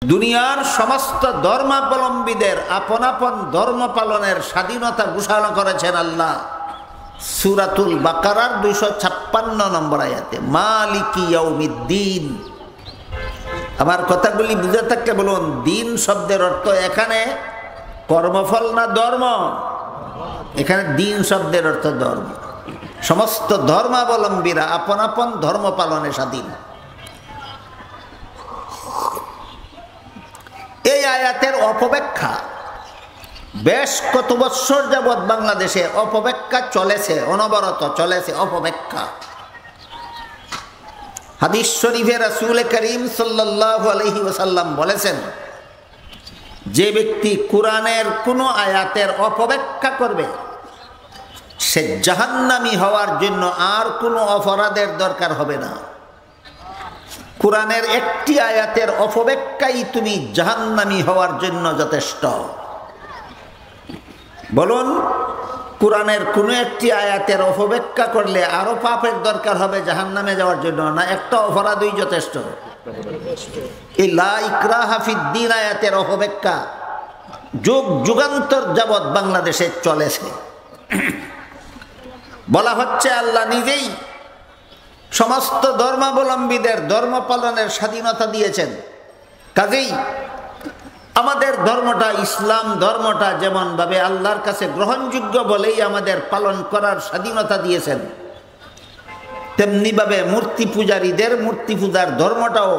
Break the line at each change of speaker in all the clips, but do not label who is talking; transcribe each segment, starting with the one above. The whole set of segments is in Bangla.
দুনিয়ার সমস্ত ধর্মাবলম্বীদের আপন আপন ধর্ম পালনের স্বাধীনতা ঘোষণা করেছেন আল্লাহ সূরাতুল বাকারার 256 নম্বর আয়াতে, মালিকি ইয়াউমিদ্দিন। আমার কথাগুলি বুঝে থাকলে বলুন, দিন শব্দের অর্থ এখানে কর্মফল না ধর্ম? এখানে দিন শব্দের অর্থ ধর্ম। সমস্ত ধর্মাবলম্বীরা আপন আপন ধর্ম পালনে স্বাধীন। এই আয়াতের অপব্যাখ্যা বেশ কত বৎসর যাবৎ বাংলাদেশে অপব্যাখ্যা চলেছে, অনবরত চলেছে অপব্যাখ্যা। হাদিস শরীফে রাসূল করিম সাল্লাল্লাহু আলাইহি ওয়াসাল্লাম বলেছেন, যে ব্যক্তি কোরআনের কোনো আয়াতের অপব্যাখ্যা করবে সে জাহান্নামী হওয়ার জন্য আর কোনো অপরাধের দরকার হবে না। কোরআনের একটি আয়াতের অপব্যাখ্যাই তুমি জাহান্নামী হওয়ার জন্য যথেষ্ট। বলুন, কোরআনের কোনো একটি আয়াতের অপব্যাখ্যা করলে আরো পাপের দরকার হবে জাহান্নামে যাওয়ার জন্য, না একটা অপরাধই যথেষ্ট? এই লা ইকরাহা ফিদ্দিন আয়াতের অপব্যাখ্যা যুগ যুগান্তর যাবৎ বাংলাদেশে চলেছে। বলা হচ্ছে আল্লাহ নিজেই সমস্ত ধর্মাবলম্বীদের ধর্ম পালনের স্বাধীনতা দিয়েছেন। কাজেই আমাদের ধর্মটা, ইসলাম ধর্মটা যেমন ভাবে আল্লাহর কাছে গ্রহণযোগ্য বলেই আমাদের পালন করার স্বাধীনতা দিয়েছেন, তেমনি ভাবে মূর্তি পূজারীদের মূর্তি পূজার ধর্মটাও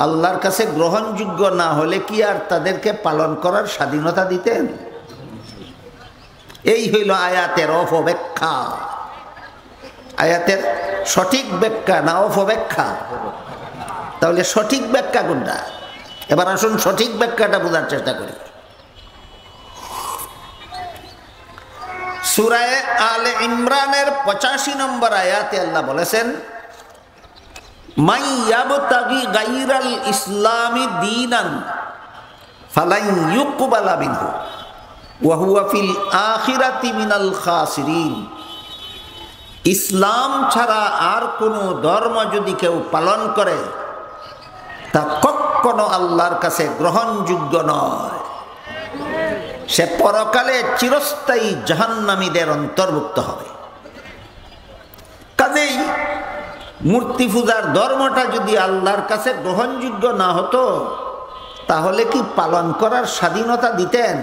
আল্লাহর কাছে গ্রহণযোগ্য না হলে কি আর তাদেরকে পালন করার স্বাধীনতা দিতেন? এই হইল আয়াতের অপব্যাখ্যা। আয়াতের সঠিক ব্যাখ্যা না অপব্যাখ্যা? তাহলে সঠিক ব্যাখ্যা কোনটা? এবার আসুন সঠিক ব্যাখ্যাটা বোঝার চেষ্টা করি। সূরা আলে ইমরানের 85 নম্বর আয়াতে আল্লাহ বলেছেন, মান ইয়াবতাগি গায়রাল ইসলামি দীনান ফালান ইউকবালা মিনহু ওয়া হুয়া ফিল আখিরাতি মিনাল খাসিরিন। ইসলাম ছাড়া আর কোনো ধর্ম যদি কেউ পালন করে তা কখনো আল্লাহর কাছে গ্রহণযোগ্য নয়, সে পরকালে চিরস্থায়ী জাহান্নামীদের অন্তর্ভুক্ত হবে। কাজেই মূর্তি পূজার ধর্মটা যদি আল্লাহর কাছে গ্রহণযোগ্য না হতো তাহলে কি পালন করার স্বাধীনতা দিতেন?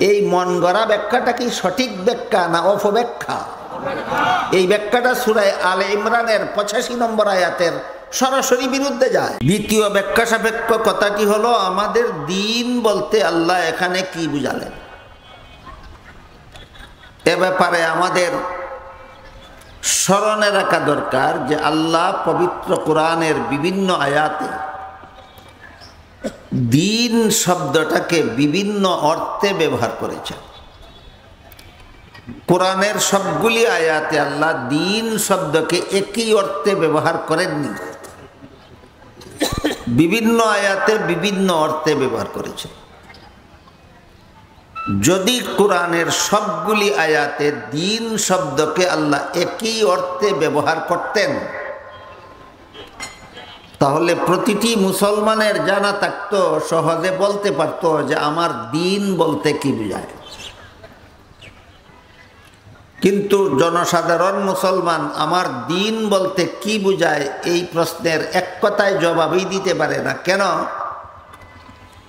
এই মন গড়া ব্যাখ্যাটা কি সঠিক ব্যাখ্যা না অপব্যাখ্যা? এই ব্যাখ্যাটা সূরা আলে ইমরানের 85 নম্বর আয়াতের সরাসরি বিরুদ্ধে যায়। দ্বিতীয় ব্যাখ্যা সাপেক্ষ কথাটি হলো, আমাদের দিন বলতে আল্লাহ এখানে কি বুঝালেন? এ ব্যাপারে আমাদের স্মরণে রাখা দরকার যে আল্লাহ পবিত্র কোরআনের বিভিন্ন আয়াতে দিন শব্দটাকে বিভিন্ন অর্থে ব্যবহার করেছেন। কোরআনের সবগুলি আয়াতে আল্লাহ দিন শব্দকে একই অর্থে ব্যবহার করেননি, বিভিন্ন আয়াতে বিভিন্ন অর্থে ব্যবহার করেছেন। যদি কোরআনের সবগুলি আয়াতে দিন শব্দকে আল্লাহ একই অর্থে ব্যবহার করতেন তাহলে প্রতিটি মুসলমানের জানা থাকতো, সহজে বলতে পারত যে আমার দিন বলতে কি বোঝায়। কিন্তু জনসাধারণ মুসলমান আমার দিন বলতে কি বোঝায় এই প্রশ্নের এক কথায় জবাবই দিতে পারে না। কেন?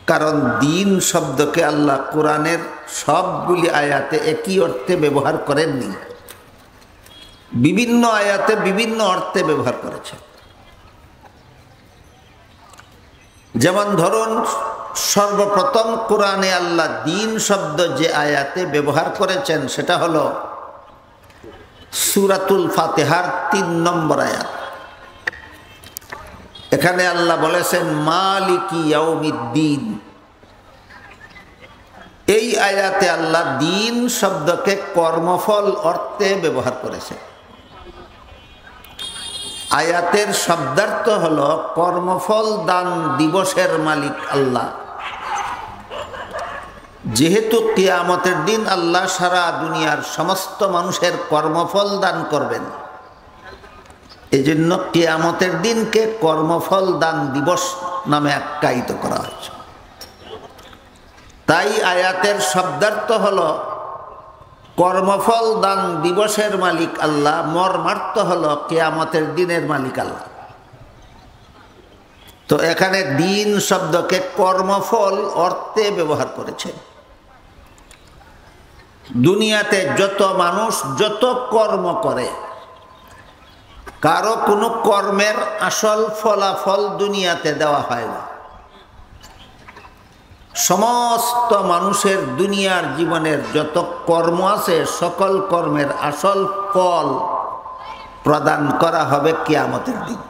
কারণ দিন শব্দকে আল্লাহ কোরআনের সবগুলি আয়াতে একই অর্থে ব্যবহার করেননি, বিভিন্ন আয়াতে বিভিন্ন অর্থে ব্যবহার করেছেন। যেমন ধরুন, সর্বপ্রথম কোরআনে আল্লাহ দিন শব্দ যে আয়াতে ব্যবহার করেছেন সেটা হলো সূরাতুল ফাতিহার 3 নম্বর আয়াত। এখানে আল্লাহ বলেছেন মালিকি ইয়াউমিদ্দিন। এই আয়াতে আল্লাহ দিন শব্দকে কর্মফল অর্থে ব্যবহার করেছেন। আয়াতের শব্দার্থ হলো কর্মফল দান দিবসের মালিক আল্লাহ। যেহেতু কিয়ামতের দিন আল্লাহ সারা দুনিয়ার সমস্ত মানুষের কর্মফল দান করবেন, এই জন্য কিয়ামতের দিনকে কর্মফল দান দিবস নামে আখ্যায়িত করা হয়েছে। তাই আয়াতের শব্দার্থ হলো কর্মফল দান দিবসের মালিক আল্লাহ, মর্মার্থ হলো কিয়ামতের দিনের মালিক আল্লাহ। তো এখানে দিন শব্দকে কর্মফল অর্থে ব্যবহার করেছে। দুনিয়াতে যত মানুষ যত কর্ম করে, কারো কোনো কর্মের আসল ফলাফল দুনিয়াতে দেওয়া হয় না। সমস্ত মানুষের দুনিয়ার জীবনের যত কর্ম আছে, সকল কর্মের আসল ফল প্রদান করা হবে কিয়ামতের দিন।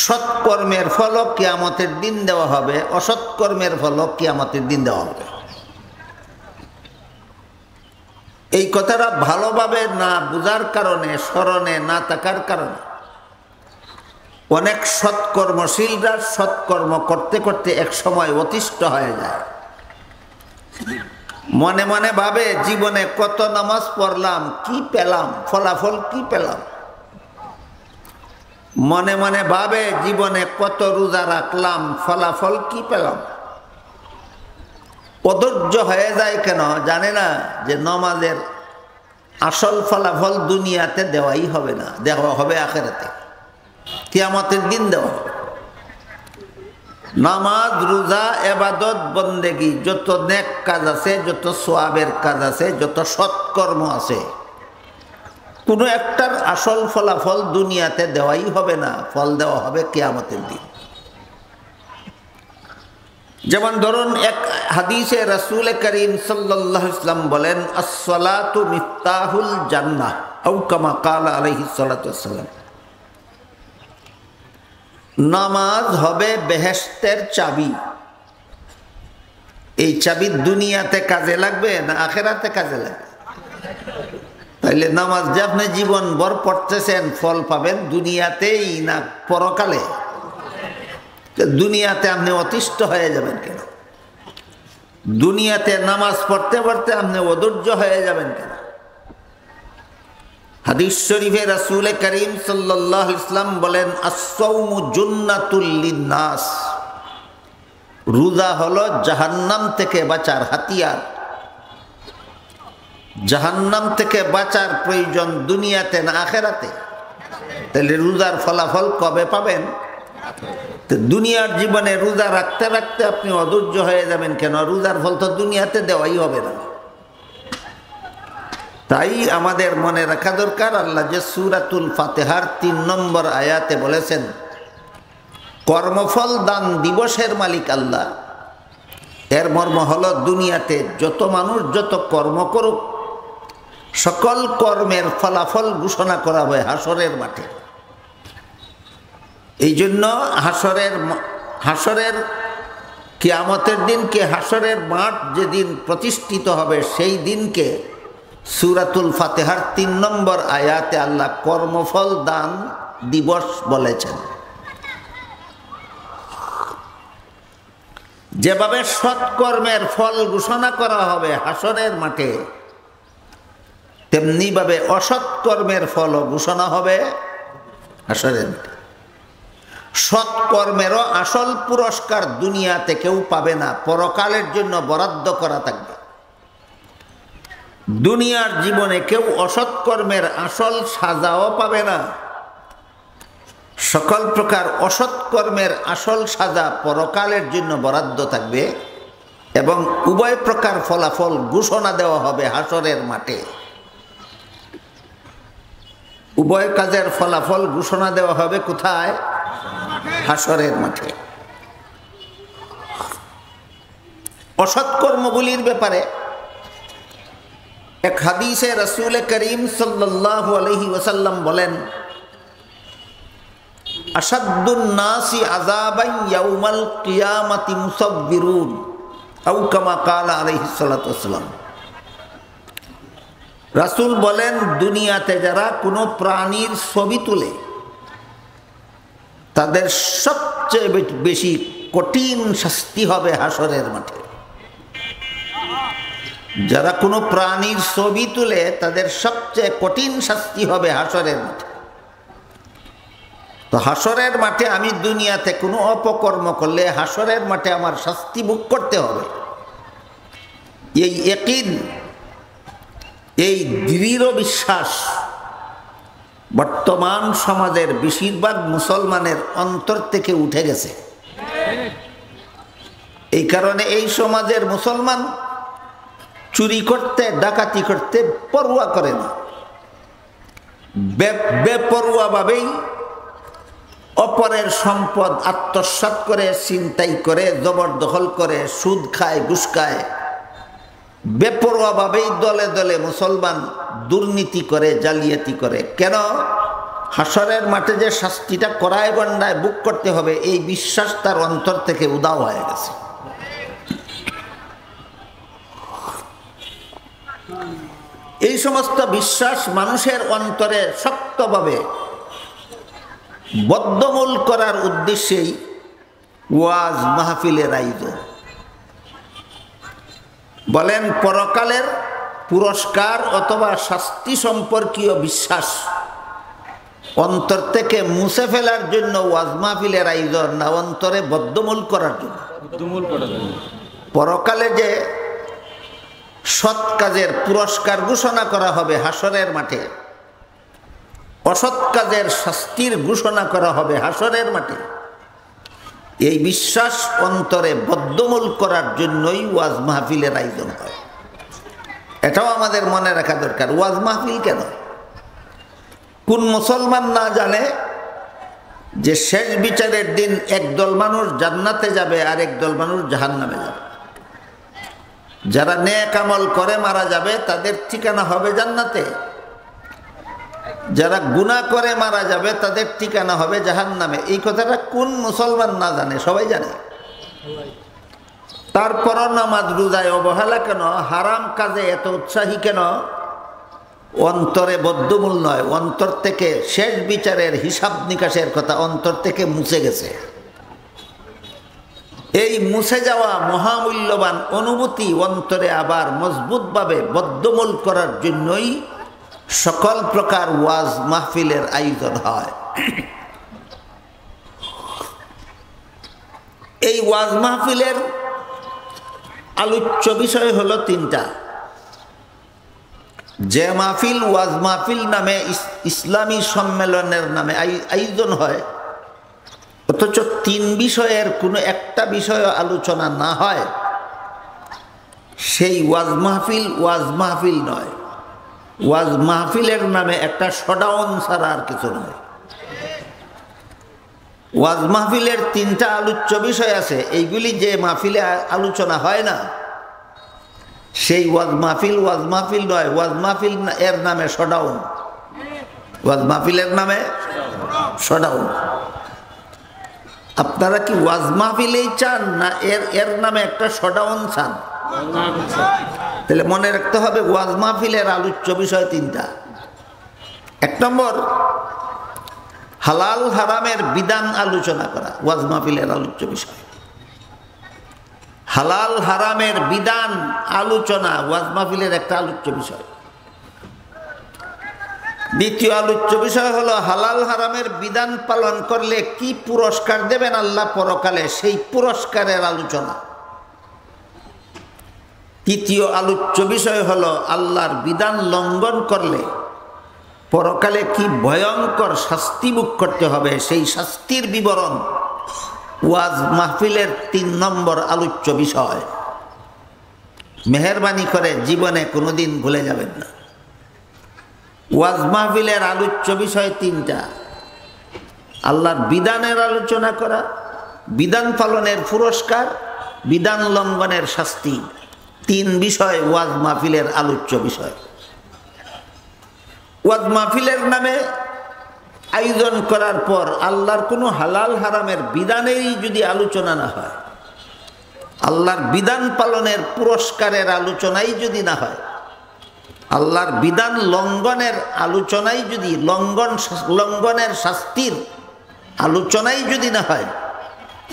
সৎকর্মের ফলও কিয়ামতের দিন দেওয়া হবে, অসৎকর্মের ফলও কিয়ামতের দিন দেওয়া হবে। এই কথাটা ভালোভাবে না বুঝার কারণে, স্মরণে না থাকার কারণে অনেক সৎকর্মশীলরা সৎকর্ম করতে করতে এক সময় অতিষ্ঠ হয়ে যায়। মনে মনে ভাবে জীবনে কত নামাজ পড়লাম, কি পেলাম, ফলাফল কি পেলাম। মনে মনে ভাবে জীবনে কত রোজা রাখলাম, ফলাফল কি পেলাম। অধৈর্য হয়ে যায় কেন জানে না যে নামাজের আসল ফলাফল দুনিয়াতে দেওয়াই হবে না, দেওয়া হবে আখিরাতে, কিয়ামতের দিন দেওয়া হবে। নামাজ, রোজা, ইবাদত, বন্দেগী, যত নেক কাজ আছে, যত সওয়াবের কাজ আছে, যত সৎকর্ম আছে, কোনো একটার আসল ফলাফল দুনিয়াতে দেওয়াই হবে না, ফল দেওয়া হবে কিয়ামতের দিন। যেমন ধরুন এক হাদিসে রাসূল করিম সাল্লাল্লাহু আলাইহি ওয়াসাল্লাম বলেন, আস-সালাতু মিফতাহুল জান্নাহ আও কামা ক্বালা আলাইহিস সালাতু ওয়াসসালাম। নামাজ হবে বেহেশতের চাবি। এই চাবি দুনিয়াতে কাজে লাগবে না আখিরাতে কাজে লাগবে? তাইলে নামাজ যে আপনি জীবন ভর পড়তেছেন, ফল পাবেন দুনিয়াতেই না পরকালে? দুনিয়াতে আপনি অতিষ্ঠ হয়ে যাবেন কেন? দুনিয়াতে নামাজ পড়তে পড়তে আপনি অধৈর্য হয়ে যাবেন কেন? হাদিস শরীফে রাসূল করিম সাল্লাল্লাহু আলাইহি ওয়াসাল্লাম বলেন, আস-সাওমু জুন্নাতুল লিন-নাস। রোজা হলো জাহান্নাম থেকে বাঁচার হাতিয়ার। জাহান্নাম থেকে বাঁচার প্রয়োজন দুনিয়াতে না আখিরাতে? তাহলে রোজার ফলাফল কবে পাবেন? তো দুনিয়ার জীবনে রোজা রাখতে রাখতে আপনি অধৈর্য হয়ে যাবেন কেন? রোজার ফল তো দুনিয়াতে দেওয়াই হবে না। তাই আমাদের মনে রাখা দরকার, আল্লাহ যে সূরাতুল ফাতিহার ৩ নম্বর আয়াতে বলেছেন কর্মফল দান দিবসের মালিক আল্লাহ, এর মর্ম হলো দুনিয়াতে যত মানুষ যত কর্ম করুক, সকল কর্মের ফলাফল ঘোষণা করা হয় হাসরের মাঠে। এই জন্য হাসরের কিয়ামতের দিনকে, হাসরের মাঠ যেদিন প্রতিষ্ঠিত হবে সেই দিনকে সূরাতুল ফাতিহার ৩ নম্বর আয়াতে আল্লাহ কর্মফল দান দিবস বলেছেন। যেভাবে সৎকর্মের ফল ঘোষণা করা হবে হাসরের মাঠে, তেমনিভাবে অসৎকর্মের ফলও ঘোষণা হবে হাসরের মাঠে। সৎকর্মেরও আসল পুরস্কার দুনিয়াতে কেউ পাবে না, পরকালের জন্য বরাদ্দ করা থাকবে। দুনিয়ার জীবনে কেউ অসৎকর্মের আসল সাজাও পাবে না। সকল প্রকার অসৎকর্মের আসল সাজা পরকালের জন্য বরাদ্দ থাকবে এবং উভয় প্রকার ফলাফল ঘোষণা দেওয়া হবে হাসরের মাঠে। উভয় কাজের ফলাফল ঘোষণা দেওয়া হবে কোথায়? হাসরের মাঠে। অসৎকর্মগুলির ব্যাপারে এক হাদিসে রাসূল করিম সাল্লাল্লাহু আলাইহি ওয়াসাল্লাম বলেন, আশাদ্দুন নাসি আযাবান ইয়াউমাল কিয়ামাতি মুসাব্বিরুন আও কামা ক্বালা আলাইহিস সালাতু ওয়াসসালাম। রাসূল বলেন, দুনিয়াতে যারা কোনো প্রাণীর ছবি তুলে তাদের সবচেয়ে বেশি কঠিন শাস্তি হবে হাসরের মাঠে। যারা কোনো প্রাণীর ছবি তুলে তাদের সবচেয়ে কঠিন শাস্তি হবে হাসরের মাঠে। তো হাসরের মাঠে আমি দুনিয়াতে কোনো অপকর্ম করলে হাসরের মাঠে আমার শাস্তি ভোগ করতে হবে, এই ইয়াকিন, এই দৃঢ় বিশ্বাস বর্তমান সমাজের বেশিরভাগ মুসলমানের অন্তর থেকে উঠে গেছে। এই কারণে এই সমাজের মুসলমান চুরি করতে, ডাকাতি করতে পরোয়া করে না, বেপরোয়াভাবেই অপরের সম্পদ আত্মসাৎ করে, ছিনতাই করে, জবরদখল করে, সুদ খায়, ঘুষ খায়, বেপরোয়াভাবেই দলে দলে মুসলমান দুর্নীতি করে, জালিয়াতি করে। কেন? হাসরের মাঠে যে শাস্তিটা করায় গন্ডায় বুক করতে হবে, এই বিশ্বাস তার অন্তর থেকে উধাও হয়ে গেছে। এই সমস্ত বিশ্বাস মানুষের অন্তরে শক্তভাবে বদ্ধমূল করার উদ্দেশ্যেই ওয়াজ মাহফিলের আয়োজন। বলেন, পরকালের পুরস্কার অথবা শাস্তি সম্পর্কীয় বিশ্বাস অন্তর থেকে মুছে ফেলার জন্য ওয়াজ মাহফিলের আয়োজন, না অন্তরে বদ্ধমূল করার জন্য? পরকালে যে সৎ কাজের পুরস্কার ঘোষণা করা হবে হাসরের মাঠে, অসৎ কাজের শাস্তির ঘোষণা করা হবে হাসরের মাঠে, এই বিশ্বাস অন্তরে বদ্ধমূল করার জন্যই ওয়াজ মাহফিলের আয়োজন হয়। এটাও আমাদের মনে রাখা দরকার। ওয়াজ মাহফিল কেন? কোন মুসলমান না জানে যে শেষ বিচারের দিন একদল মানুষ জান্নাতে যাবে আর একদল মানুষ জাহান্নামে যাবে। যারা নেক আমল করে মারা যাবে তাদের ঠিকানা হবে জান্নাতে, যারা গুনাহ করে মারা যাবে তাদের ঠিকানা হবে জাহান্নামে। এই কথাটা কোন মুসলমান না জানে? সবাই জানে। তারপরও নামাজ রোজায় অবহেলা কেন? হারাম কাজে এত উৎসাহী কেন? অন্তরে বদ্ধমূল নয়, অন্তর থেকে শেষ বিচারের হিসাব নিকাশের কথা অন্তর থেকে মুছে গেছে। এই মুছে যাওয়া মহামূল্যবান অনুভূতি অন্তরে আবার মজবুতভাবে বদ্ধমূল করার জন্যই সকল প্রকার ওয়াজ মাহফিলের আয়োজন হয়। এই ওয়াজ মাহফিলের আলোচ্য বিষয় হলো তিনটা। যে মাহফিল ওয়াজ মাহফিল নামে ইসলামী সম্মেলনের নামে আয়োজন হয়, অথচ তিন বিষয়ের কোনো একটা বিষয় আলোচনা না হয়, সেই ওয়াজ মাহফিল নয়। ওয়াজ মাহফিলের নামে একটা শোডাউন ছাড়া আর কিছু নয়। ওয়াজ মাহফিলের তিনটা আলোচ্য বিষয় আছে, এইগুলি যে মাহফিলে আলোচনা হয় না, সেই ওয়াজ মাহফিল নয়। ওয়াজ মাহফিল এর নামে শোডাউন, ওয়াজ মাহফিলের নামে শোডাউন। আপনারা কি ওয়াজ মাহফিলেই চান, না এর নামে একটা শোডাউন চান? তাহলে মনে রাখতে হবে ওয়াজ মাহফিলের আলোচ্য বিষয় তিনটা। এক নম্বর, হালাল হারামের বিধান আলোচনা করা ওয়াজ মাহফিলের আলোচ্য বিষয়। হালাল হারামের বিধান আলোচনা ওয়াজ মাহফিলের একটা আলোচ্য বিষয়। দ্বিতীয় আলোচ্য বিষয় হলো হালাল হারামের বিধান পালন করলে কি পুরস্কার দেবেন আল্লাহ পরকালে, সেই পুরস্কারের আলোচনা। তৃতীয় আলোচ্য বিষয় হলো আল্লাহর বিধান লঙ্ঘন করলে পরকালে কি ভয়ঙ্কর শাস্তি ভোগ করতে হবে, সেই শাস্তির বিবরণ ওয়াজ মাহফিলের ৩ নম্বর আলোচ্য বিষয়। মেহেরবানি করে জীবনে কোনোদিন ভুলে যাবেন না। ওয়াজ মাহফিলের আলোচ্য বিষয় তিনটা: আল্লাহর বিধানের আলোচনা করা, বিধান পালনের পুরস্কার, বিধান লঙ্ঘনের শাস্তি। 3 বিষয় ওয়াজ মাহফিলের আলোচ্য বিষয়। ওয়াজ মাহফিলের নামে আয়োজন করার পর আল্লাহর কোনো হালাল হারামের বিধানেরই যদি আলোচনা না হয়, আল্লাহর বিধান পালনের পুরস্কারের আলোচনাই যদি না হয়, আল্লাহর বিধান লঙ্ঘনের আলোচনাই যদি লঙ্ঘনের শাস্তির আলোচনাই যদি না হয়,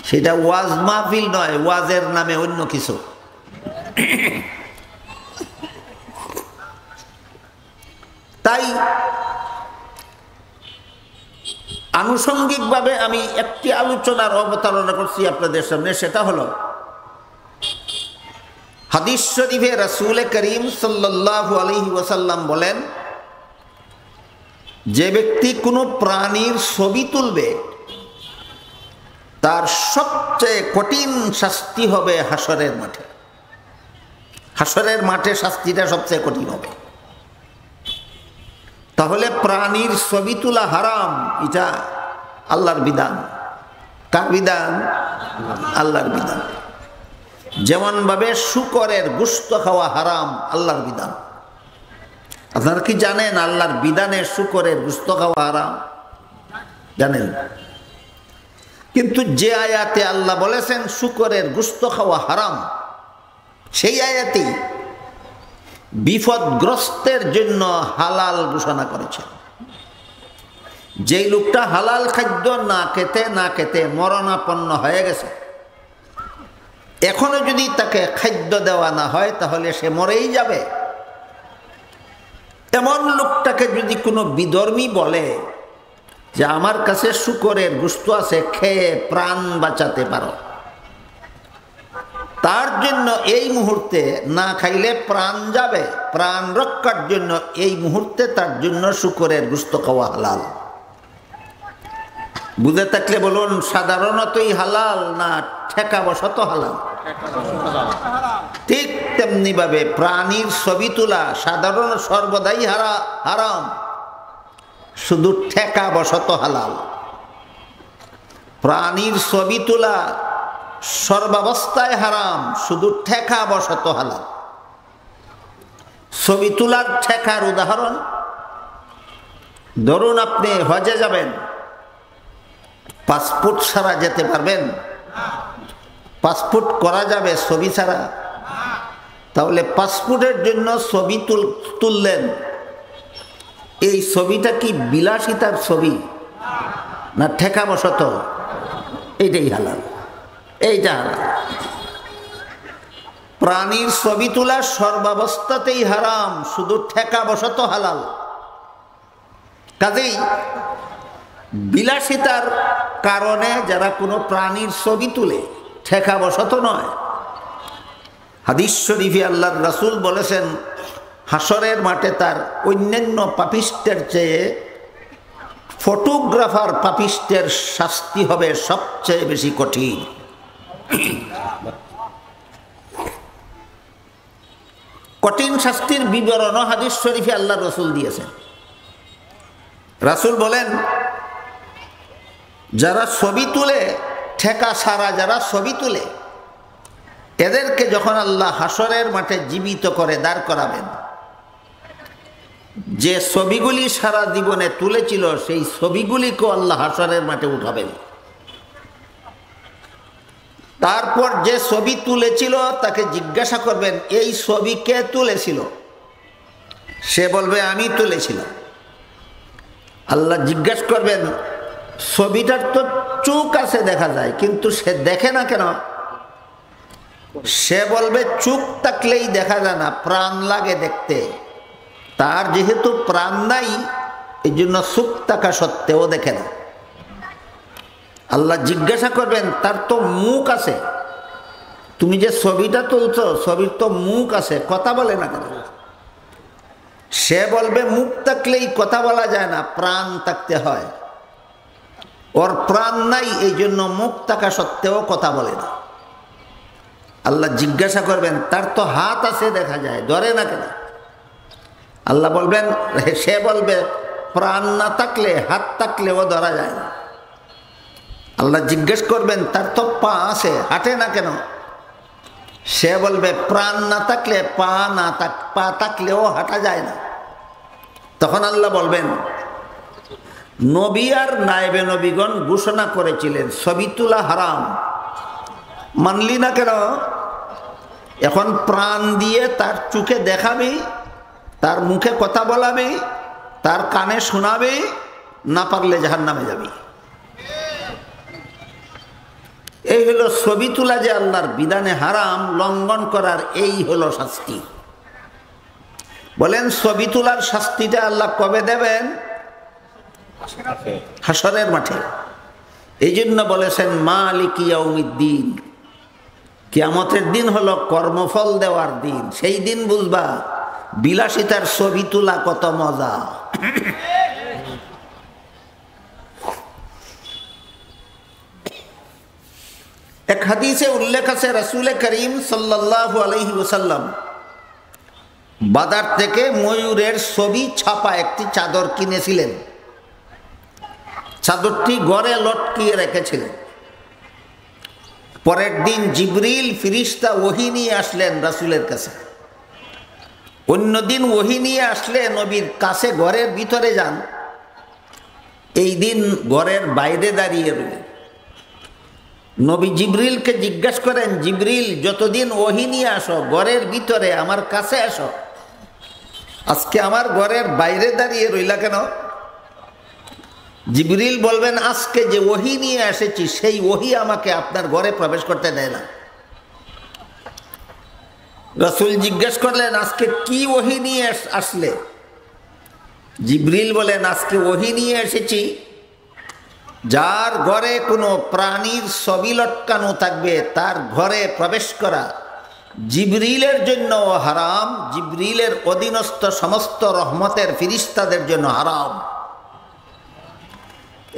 সেটা ওয়াজ মাহফিল নয়, ওয়াজের নামে অন্য কিছু। তাই আনুষঙ্গিকভাবে আমি একটি আলোচনার অবতারণা করছি আপনাদের সামনে, সেটা হলো হাদিস শরীফে রাসূল করিম সাল্লাল্লাহু আলাইহি ওয়াসাল্লাম বলেন, যে ব্যক্তি কোনো প্রাণীর ছবি তুলবে তার সবচেয়ে কঠিন শাস্তি হবে হাসরের মাঠে। হাসরের মাঠে শাস্তিটা সবচেয়ে কঠিন হবে। তাহলে প্রাণীর ছবি তোলা হারাম, এটা আল্লাহর বিধান। কার বিধান? আল্লাহর বিধান। যেমন ভাবে শূকরের গোশত খাওয়া হারাম, আল্লাহর বিধান। আপনারা কি জানেন আল্লাহর বিধানে শূকরের গোশত খাওয়া হারাম? জানেন? কিন্তু যে আয়াতে আল্লাহ বলেছেন শূকরের গোশত খাওয়া হারাম, সেই আয়াতেই বিপদগ্রস্তের জন্য হালাল ঘোষণা করেছেন। যেই লোকটা হালাল খাদ্য না খেতে মরণাপন্ন হয়ে গেছে, এখনো যদি তাকে খাদ্য দেওয়া না হয় তাহলে সে মরেই যাবে। এমন লোকটাকে যদি কোনো বিধর্মী বলে যে আমার কাছে শূকরের গোশত আছে, খেয়ে প্রাণ বাঁচাতে পারো, তার জন্য এই মুহূর্তে না খাইলে প্রাণ যাবে, প্রাণ রক্ষার জন্য এই মুহূর্তে তার জন্য শূকরের গোশত খাওয়া হালাল। বুঝে থাকলে বলুন, সাধারণতই হালাল না ঠেকাবশত হালাল? ঠিক তেমনি ভাবে প্রাণীর ছবি তোলা সাধারণ সর্বদাই হারাম, শুধু ঠেকাবশত হালাল। প্রাণীর ছবি তোলা সর্বাবস্থায় হারাম, শুধু ঠেকাবশত হালাল। ছবি তোলার ঠেকার উদাহরণ, ধরুন আপনি হজে যাবেন, পাসপোর্ট ছাড়া যেতে পারবেন? পাসপোর্ট করা যাবে ছবি ছাড়া? তাহলে পাসপোর্টের জন্য ছবি তুললেন, এই ছবিটা কি বিলাসিতার ছবি না ঠেকাবশত? এইটাই হালাল, এইটা হালাল। প্রাণীর ছবি তোলা সর্বাবস্থাতেই হারাম, শুধু ঠেকাবশত হালাল। কাজেই বিলাসিতার কারণে যারা কোনো প্রাণীর ছবি তুলে, ঠেকাবশত নয়। হাদিস শরীফে আল্লাহর রাসূল বলেছেন, হাসরের মাঠে তার অন্যান্য পাপিষ্টের চেয়ে ফটোগ্রাফার পাপিষ্টের শাস্তি হবে সবচেয়ে বেশি কঠিন। কঠিন শাস্তির বিবরণ হাদিস শরীফে আল্লাহর রাসূল দিয়েছেন। রাসূল বলেন, যারা ছবি তুলে, ঠেকা সারা যারা ছবি তুলে, এদেরকে যখন আল্লাহ হাসরের মাঠে জীবিত করে দাঁড় করাবেন, যে ছবিগুলি সারা জীবনে তুলেছিল সেই ছবিগুলিকেও আল্লাহ হাসরের মাঠে উঠাবেন। তারপর যে ছবি তুলেছিল তাকে জিজ্ঞাসা করবেন, এই ছবি কে তুলেছিল? সে বলবে আমি তুলেছিলাম। আল্লাহ জিজ্ঞাসা করবেন, ছবিটার তো চোখ আছে দেখা যায়, কিন্তু সে দেখে না কেন? সে বলবে চোখ থাকলেই দেখা যায় না, প্রাণ লাগে দেখতে। তার যেহেতু প্রাণ নাই, এই জন্য চোখ থাকা সত্ত্বেও দেখে না। আল্লাহ জিজ্ঞাসা করবেন, তার তো মুখ আছে, তুমি যে ছবিটা তুলছো ছবির তো মুখ আছে, কথা বলে না কেন? সে বলবে মুখ থাকলেই কথা বলা যায় না, প্রাণ থাকতে হয়। ওর প্রাণ নাই, এই জন্য মুখ থাকা সত্ত্বেও কথা বলে না। আল্লাহ জিজ্ঞাসা করবেন, তার তো হাত আছে দেখা যায়, ধরে না কেন? আল্লাহ বলবেন, সে বলবে প্রাণ না থাকলে হাত থাকলেও ধরা যায় না। আল্লাহ জিজ্ঞেস করবেন, তার তো পা আছে, হাঁটে না কেন? সে বলবে প্রাণ না থাকলে পা থাকলেও হাঁটা যায় না। তখন আল্লাহ বলবেন, নবী আর নায়েবে নবীগণ ঘোষণা করেছিলেন ছবি তোলা হারাম, মানলি না কেন? এখন প্রাণ দিয়ে তার চোখে দেখাবি, তার মুখে কথা বলাবি, তার কানে শোনাবি, না পারলে জাহান্নামে যাবি। এই হলো ছবি তোলা যে আল্লাহর বিধানে হারাম, লঙ্ঘন করার এই হলো শাস্তি। বলেন ছবি তোলার শাস্তিটা আল্লাহ কবে দেবেন? হাসরের মাঠে। এই জন্য বলেছেন মালিক ইয়াউমিদ্দিন, কিয়ামতের দিন হলো কর্মফল দেওয়ার দিন। সেই দিন বুঝবা বিলাসিতার ছবি তোলা কত মজা। এক হাদিসে উল্লেখ আছে রাসূল করিম সাল্লাল্লাহু আলাইহি ওয়াসাল্লাম বাজার থেকে ময়ূরের ছবি ছাপা একটি চাদর কিনেছিলেন। চাদরটি ঘরে লটকিয়ে রেখেছিলেন। পরের দিন জিবরিল ফিরিস্তা ওহী নিয়ে আসলেন রাসূলের কাছে। অন্যদিন ওহী নিয়ে আসলে নবীর কাছে ঘরের ভিতরে যান, এই দিন ঘরের বাইরে দাঁড়িয়ে রইলেন। নবী জিবরিলকে জিজ্ঞাসা করেন, জিবরিল যতদিন ওহী নিয়ে আসো ঘরের ভিতরে আমার কাছে আসো, আজকে আমার ঘরের বাইরে দাঁড়িয়ে রইলা কেন? জিবরিল বলবেন, আজকে যে ওহী নিয়ে এসেছি সেই ওহী আমাকে আপনার ঘরে প্রবেশ করতে দেয় না। রাসূল জিজ্ঞেস করলেন, আজকে কি ওহী নিয়ে আসলে? জিবরিল বলেন, আজকে ওহী নিয়ে এসেছি যার ঘরে কোনো প্রাণীর ছবি লটকানো থাকবে তার ঘরে প্রবেশ করা জিবরিলের জন্য হারাম, জিবরিলের অধীনস্থ সমস্ত রহমতের ফিরিস্তাদের জন্য হারাম।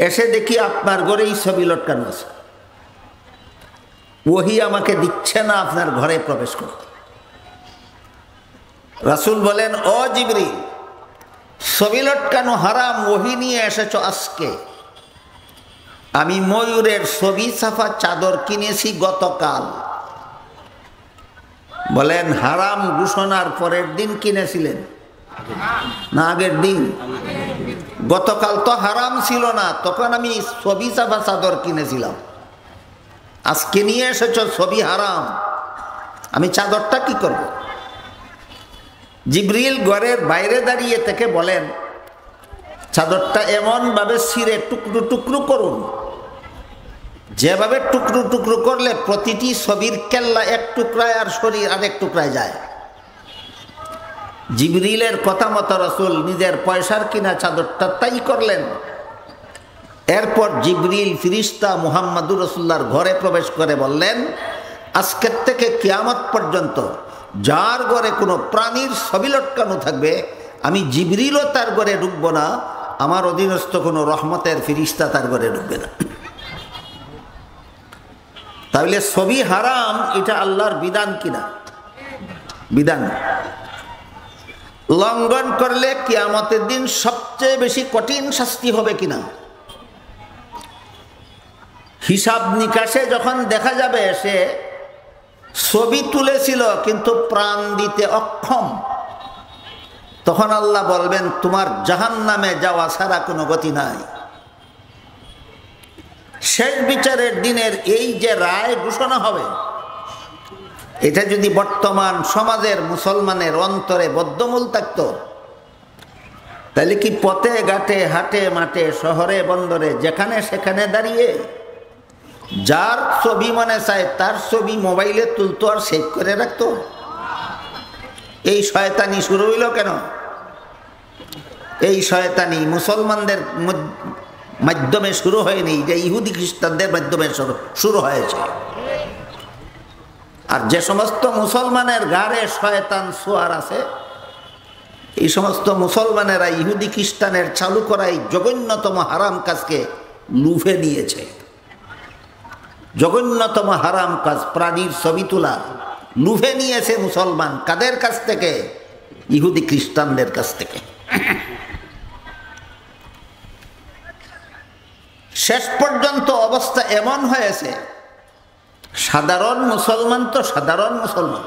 এসে দেখি আপনার ঘরেই ছবি লটকানো আছে, ওহী আমাকে দিচ্ছে না আপনার ঘরে প্রবেশ করতে। রাসূল বলেন, ও জিবরিল, ছবি লটকানো হারাম, ওহী নিয়ে এসেছ আজকে। আমি ময়ূরের ছবি ছাপা চাদর কিনেছি গতকাল। বলেন, হারাম ঘোষণার পরের দিন কিনেছিলেন না আগের দিন? গতকাল তো হারাম ছিল না, তখন আমি ছবি ছাপা চাদর কিনেছিলাম। আজকে নিয়ে এসেছ ছবি হারাম, আমি চাদরটা কি করব? জিবরিল ঘরের বাইরে দাঁড়িয়ে থেকে বলেন, চাদরটা এমনভাবে ছিঁড়ে টুকরো টুকরো করুন, যেভাবে টুকরো টুকরো করলে প্রতিটি ছবির কেল্লা এক টুকরায় আর শরীর আরেক টুকরায় যায়। জিবরিলের কথা মতো রাসূল নিজের পয়সার কিনা চাদরটা তাই করলেন। এরপর জিবরিল ফিরিস্তা মুহাম্মাদুর রাসূলুল্লাহর ঘরে প্রবেশ করে বললেন, আজকের থেকে কিয়ামত পর্যন্ত যার ঘরে কোনো প্রাণীর ছবি লটকানো থাকবে আমি জিবরিলও তার ঘরে ঢুকবো না, আমার অধীনস্থ কোনো রহমতের ফিরিস্তা তার ঘরে ঢুকবে না। তাহলে ছবি হারাম, এটা আল্লাহর বিধান কিনা? বিধান। লঙ্ঘন করলে কিয়ামতের দিন সবচেয়ে বেশি কঠিন শাস্তি হবে কিনা? হিসাব নিকাশে যখন দেখা যাবে সে ছবি তুলেছিল কিন্তু প্রাণ দিতে অক্ষম, তখন আল্লাহ বলবেন, তোমার জাহান্নামে যাওয়া ছাড়া কোনো গতি নাই। শেষ বিচারের দিনের এই যে রায় ঘোষণা হবে, এটা যদি বর্তমান সমাজের মুসলমানের অন্তরে বদ্ধমূল থাকত, তাহলে কি পথে ঘাটে হাটে মাঠে শহরে বন্দরে যেখানে সেখানে দাঁড়িয়ে যার ছবি মনে চায় তার ছবি মোবাইলে তুলতো আর সেভ করে রাখতো? এই শয়তানি শুরু হইল কেন? এই শয়তানি মুসলমানদের মাধ্যমে শুরু হয়নি, যে ইহুদি খ্রিস্টানদের মাধ্যমে শুরু হয়েছে। আর যে সমস্ত মুসলমানের ঘাড়ে শয়তান সোয়ার আছে, এই সমস্ত মুসলমানেরা ইহুদি খ্রিস্টানের চালু করা এই জঘন্যতম হারাম কাজকে লুফে নিয়েছে। জঘন্যতম হারাম কাজ প্রাণীর ছবি তোলা লুফে নিয়েছে মুসলমান। কাদের কাছ থেকে? ইহুদি খ্রিস্টানদের কাছ থেকে। শেষ পর্যন্ত অবস্থা এমন হয়েছে, সাধারণ মুসলমান তো সাধারণ মুসলমান,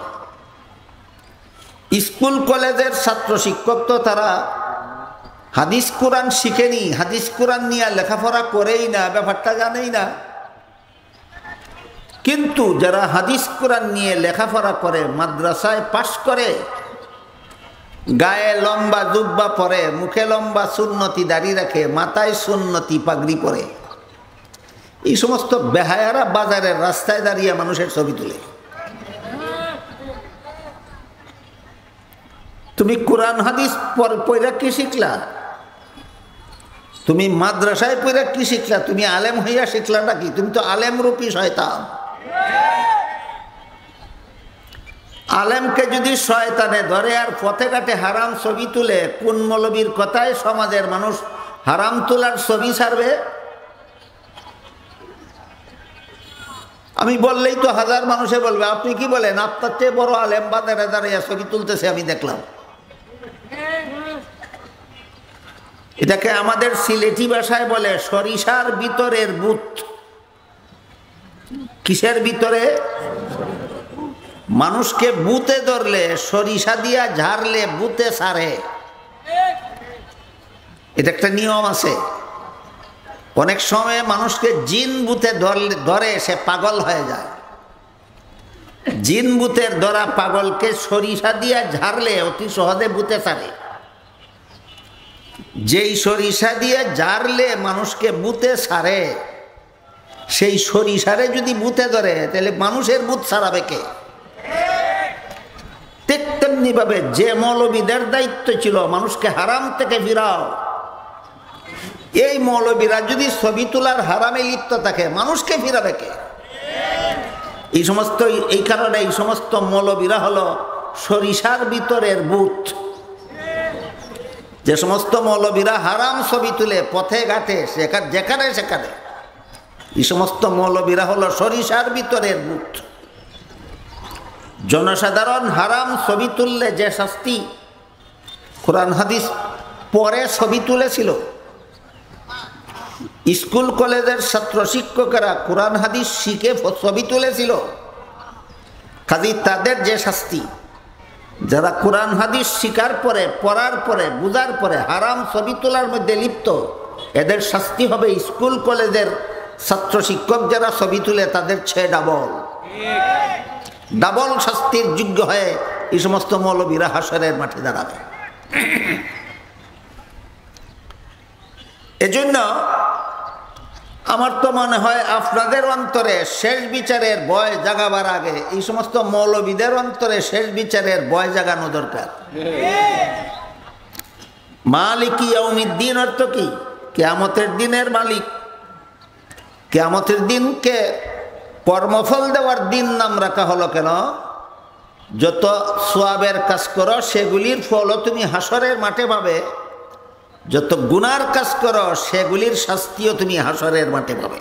স্কুল কলেজের ছাত্র শিক্ষক তো তারা হাদিস কোরআন শিখেনি, হাদিস কোরআন নিয়ে লেখাপড়া করেই না, ব্যাপারটা জানেই না। কিন্তু যারা হাদিস কোরআন নিয়ে লেখাপড়া করে, মাদ্রাসায় পাশ করে, গায়ে লম্বা জুব্বা পরে, মুখে লম্বা সুন্নতি দাড়ি রাখে, মাথায় সুন্নতি পাগড়ি পরে, এই সমস্ত বেহায়ারা বাজারের রাস্তায় দাঁড়িয়ে মানুষের ছবি তুলে। তুমি কোরআন হাদিস পড়া কি শিখলা? তুমি মাদ্রাসায় পড়ে কি শিখলা? তুমি আলেম হইয়া শিখলা নাকি? তুমি তো আলেম রূপী শয়তান। আলেমকে যদি শয়তানে ধরে আর পথে ঘাটে হারাম ছবি তুলে, কোন মৌলবীর কথায় সমাজের মানুষ হারাম তোলার ছবি ছাড়বে? আমি বললেই তো হাজার মানুষে বলবে আপনি কি বলেন, আপনার চেয়ে বড় আলেম বাজারে দাঁড়িয়ে ছবি তুলতেছে আমি দেখলাম। এটাকে আমাদের সিলেটি ভাষায় বলে সরিষার ভিতরের ভূত। কিসের ভিতরে? মানুষকে ভূতে ধরলে, সরিষা দিয়া ঝাড়লে ভূতে ছাড়ে, এটা একটা নিয়ম আছে। অনেক সময় মানুষকে জিন ভূতে ধরে সে পাগল হয়ে যায়। জিন ভূতের ধরা পাগলকে সরিষা দিয়া ঝাড়লে অতি সহজে ভূতে ছাড়ে। যেই সরিষা দিয়ে ঝাড়লে মানুষকে ভূতে ছাড়ে, সেই সরিষারে যদি ভূতে ধরে তাহলে মানুষের ভূত ছাড়াবে কে? ঠিক তেমনি ভাবে যে মৌলবীদের দায়িত্ব ছিল মানুষকে হারাম থেকে ফিরাও, এই মৌলবীরা যদি ছবি তোলার হারামে লিপ্ত থাকে মানুষকে ফিরাবে কে? এই কারণে এই সমস্ত মৌলবীরা হলো সরিষার ভিতরের ভূত। যে সমস্ত মৌলবীরা হারাম ছবি তুলে পথে ঘাটে যেখানে সেখানে, এই সমস্ত মৌলবীরা হলো সরিষার ভিতরের ভূত। জনসাধারণ হারাম ছবি তুললে যে শাস্তি, কোরআন হাদিস পরে ছবি তুলেছিল। স্কুল কলেজের ছাত্র শিক্ষকেরা কোরআন হাদিস শিখে ছবি তুলেছিল, কাজী তাদের যে শাস্তি, যারা কোরআন হাদিস শিকার পরে, পড়ার পরে, বুঝার পরে হারাম ছবি তোলার মধ্যে লিপ্ত, এদের শাস্তি হবে স্কুল কলেজের ছাত্র শিক্ষক যারা ছবি তুলে তাদের চেয়ে ডাবল শাস্তির যোগ্য হয়ে এই সমস্ত মৌলবীরা হাসরের মাঠে দাঁড়াবে। এজন্য আমার তো মনে হয় আপনাদের অন্তরে শেষ বিচারের ভয় জাগাবার আগে এই সমস্ত মৌলবীদের অন্তরে শেষ বিচারের ভয় জাগানো দরকার। মালিক ইয়াউমিদ্দিন অর্থ কি? কিয়ামতের দিনের মালিক। কিয়ামতের দিনকে কর্মফল দেওয়ার দিন নাম রাখা হলো কেন? যত সওয়াবের কাজ করো সেগুলির ফলও তুমি হাসরের মাঠে পাবে, যত গুনার কাজ করো সেগুলির শাস্তিও তুমি হাসরের মাঠে পাবে।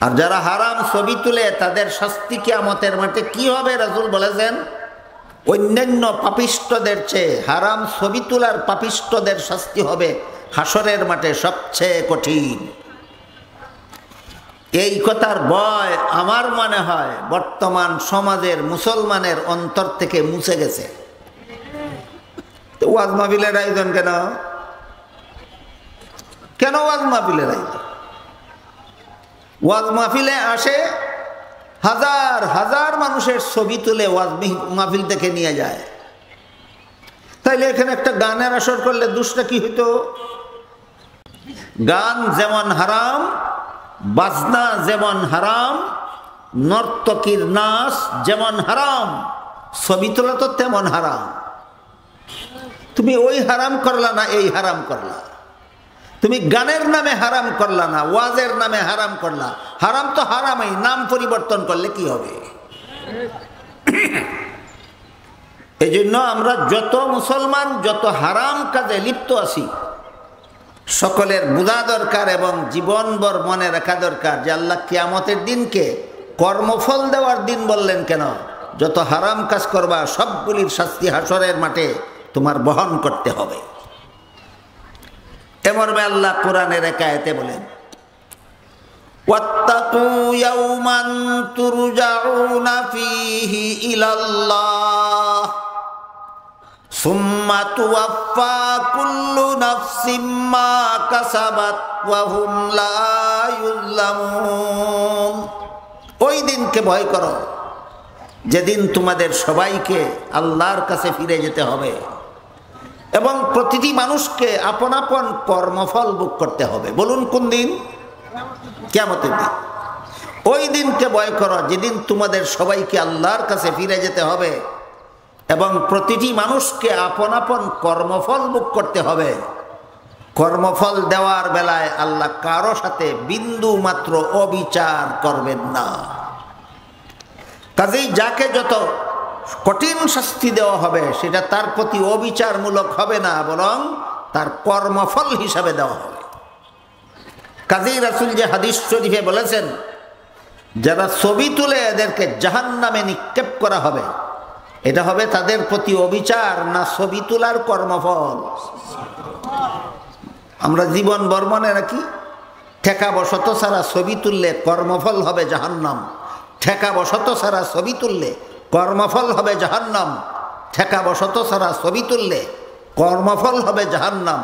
আর যারা হারাম ছবি তুলে তাদের শাস্তি কিয়ামতের মাঠে কি হবে? রাসূল বলেছেন অন্যান্য পাপিষ্ঠদের চেয়ে হারাম ছবি তোলার পাপিষ্ঠদের শাস্তি হবে হাসরের মাঠে সবচেয়ে কঠিন। এই কথার ভয় আমার মনে হয় বর্তমান সমাজের মুসলমানের অন্তর থেকে মুছে গেছে। ওয়াজ মাহফিলের আয়োজন কেন? কেন ওয়াজ মাহফিলের আয়োজন? ওয়াজ মাহফিলে আসে হাজার হাজার মানুষের ছবি তুলে ওয়াজ মাহফিল থেকে নিয়ে যায়। তাইলে এখানে একটা গানের আসর করলে দোষটা কি হইতো? গান যেমন হারাম, বাজনা যেমন হারাম, নর্তকীর নাচ যেমন হারাম, ছবি তোলা তো তেমন হারাম। তুমি ওই হারাম করলা না এই হারাম করলা? তুমি গানের নামে হারাম করলা না ওয়াজের নামে হারাম করলা? হারাম তো হারামই, নাম পরিবর্তন করলে কি হবে? এই জন্য আমরা যত মুসলমান যত হারাম কাজে লিপ্ত আছি সকলের বোঝা দরকার এবং জীবনভর মনে রাখা দরকার যে আল্লাহ কিয়ামতের দিনকে কর্মফল দেওয়ার দিন বললেন কেন? যত হারাম কাজ করবা সবগুলির শাস্তি হাসরের মাঠে তোমার বহন করতে হবে। এমর্মে আল্লাহ কোরআনের এক আয়াতে বলেন ওয়াত্তাকু ইয়াওমান তুরজাউনা ফীহি ইলাল্লাহ সুম্মা তুওয়াফা কুল্লু নাফসিম মা কাসাবাত ওয়া হুম লা ইউযলামুন। ওই দিনকে ভয় করো যেদিন তোমাদের সবাইকে আল্লাহর কাছে ফিরে যেতে হবে এবং প্রতিটি মানুষকে আপন আপন কর্মফল ভোগ করতে হবে। বলুন কোন দিন? কিয়ামতের দিন। ওই দিনকে ভয় করো যেদিন তোমাদের সবাইকে আল্লাহর কাছে ফিরে যেতে হবে এবং প্রতিটি মানুষকে আপন আপন কর্মফল ভোগ করতে হবে। কর্মফল দেওয়ার বেলায় আল্লাহ কারো সাথে বিন্দু মাত্র অবিচার করবেন না। কাজেই যাকে যত কঠিন শাস্তি দেওয়া হবে সেটা তার প্রতি অবিচারমূলক হবে না, বরং তার কর্মফল হিসাবে দেওয়া হবে। কাজেই রাসূল যে হাদিস শরীফে বলেছেন, যারা ছবি তুলে এদেরকে জাহান্নামে নিক্ষেপ করা হবে, এটা হবে তাদের প্রতি অবিচার না ছবি তোলার কর্মফল? আমরা জীবন বর্মনে রাখি, ঠেকা বশত ছাড়া ছবি তুললে কর্মফল হবে জাহান্নাম, ঠেকা বশত ছাড়া ছবি তুললে কর্মফল হবে জাহান্নাম, ঠেকা বশত ছাড়া ছবি তুললে কর্মফল হবে জাহান্নাম।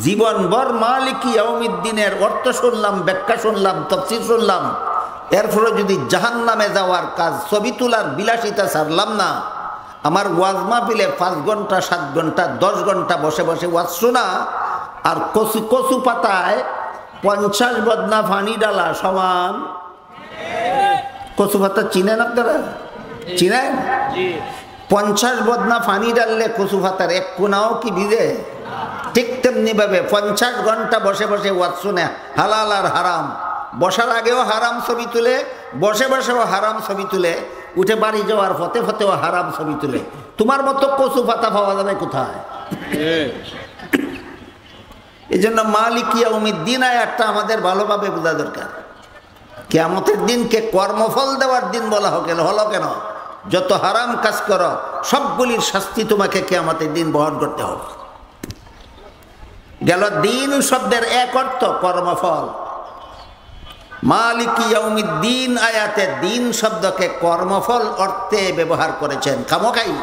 জীবনভর মালিকি ইয়াউমিদ্দিনের অর্থ শুনলাম, ব্যাখ্যা শুনলাম, তাফসীর শুনলাম, এরপরে যদি জাহান্নামে যাওয়ার কাজ ছবি তোলার বিলাসিতা ছাড়লাম না, আমার ওয়াজ মাহফিলে 5 ঘন্টা 7 ঘন্টা 10 ঘন্টা বসে বসে ওয়াজ শোনা আর কচু পাতায় 50 বদনা পানি ডালা সমান। কচু পাতা চিনেন আপনারা? চিনেন? 50 বদনা পানি ডাললে কচু পাতার এক কোনাও কি ভিজে? ঠিক তেমনি ভাবে 50 ঘন্টা বসে বসে ওয়াজ শুনে হালাল আর হারাম, বসার আগেও হারাম ছবি তুলে, বসে বসেও হারাম ছবি তুলে, উঠে বাড়ি যাওয়ার পথে পথেও হারাম ছবি তুলে, তোমার মতো কচু পাতা পাওয়া যাবে কোথায়? এই জন্য মালিকি ইয়াউমিদ্দিন আয়াতটা আমাদের ভালোভাবে বোঝা দরকার। কিয়ামতের দিনকে কর্মফল দেওয়ার দিন বলা হলো কেন? যত হারাম কাজ করো সবগুলির শাস্তি তোমাকে কিয়ামতের দিন বহন করতে হবে। গেল দিন শব্দের এক অর্থ কর্মফল। মালিকি ইয়াউমিদ্দিন আয়াতে দিন শব্দকে কর্মফল অর্থে ব্যবহার করেছেন খামোখাই,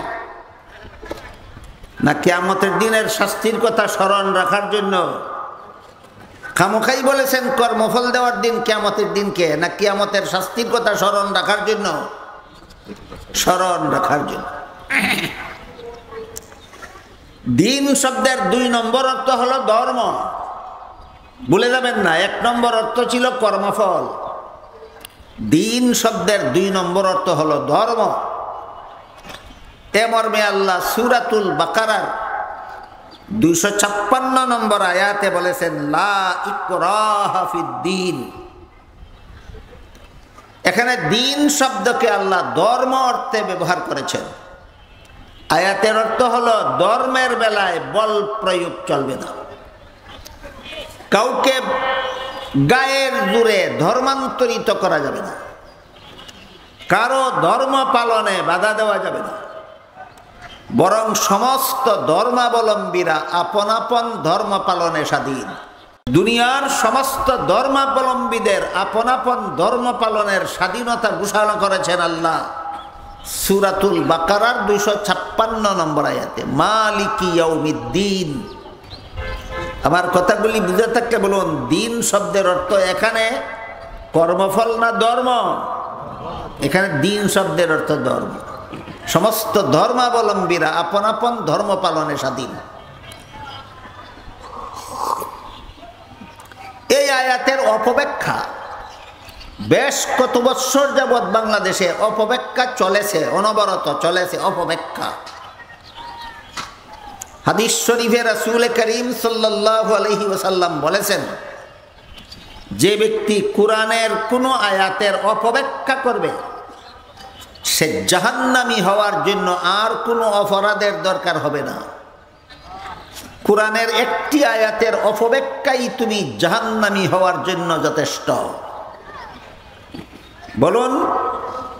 না কিয়ামতের দিনের শাস্তির কথা স্মরণ রাখার জন্য? খামোখাই বলেছেন কর্মফল দেওয়ার দিন কিয়ামতের দিনকে, না কিয়ামতের শাস্তির কথা স্মরণ রাখার জন্য? স্মরণ রাখার জন্য। দিন শব্দের 2 নম্বর অর্থ হলো ধর্ম, ভুলে যাবেন না। 1 নম্বর অর্থ ছিল কর্মফল, দিন শব্দের 2 নম্বর অর্থ হলো ধর্ম। এ মর্মে আল্লাহ সূরাতুল বাকারার 256 নম্বর আয়াতে বলেছেন, লা ইকরাহা ফিদ্দীন। এখানে দিন শব্দকে আল্লাহ ধর্ম অর্থে ব্যবহার করেছেন। আয়াতের অর্থ হলো ধর্মের বেলায় বল প্রয়োগ চলবে না, কাউকে গায়ের জোরে ধর্মান্তরিত করা যাবে না, কারো ধর্ম পালনে বাধা দেওয়া যাবে না, বরং সমস্ত ধর্মাবলম্বীরা আপন আপন ধর্ম পালনে স্বাধীন। দুনিয়ার সমস্ত ধর্মাবলম্বীদের আপন আপন ধর্ম পালনের স্বাধীনতা ঘোষণা করেছেন আল্লাহ সূরাতুল বাকারার 256 নম্বর আয়াতে, মালিকি ইয়াউমিদ্দিন। আমার কথাগুলি বুঝে থাকলে বলুন, দিন শব্দের অর্থ এখানে কর্মফল না ধর্ম? এখানে দিন শব্দের অর্থ ধর্ম। সমস্ত ধর্মাবলম্বীরা আপন আপন ধর্ম পালনে স্বাধীন। এই আয়াতের অপব্যাখ্যা বেশ কত বৎসর যাবৎ বাংলাদেশে অপব্যাখ্যা চলেছে, অনবরত চলেছে অপব্যাখ্যা। হাদিস শরীফে রাসূল করিম সাল্লাল্লাহু আলাইহি ওয়াসাল্লাম বলেছেন, যে ব্যক্তি কোরআনের কোনো আয়াতের অপব্যাখ্যা করবে সে জাহান্নামী হওয়ার জন্য আর কোনো অপরাধের দরকার হবে না। কোরআনের একটি আয়াতের অপব্যাখ্যাই তুমি জাহান্নামী হওয়ার জন্য যথেষ্ট। বলুন,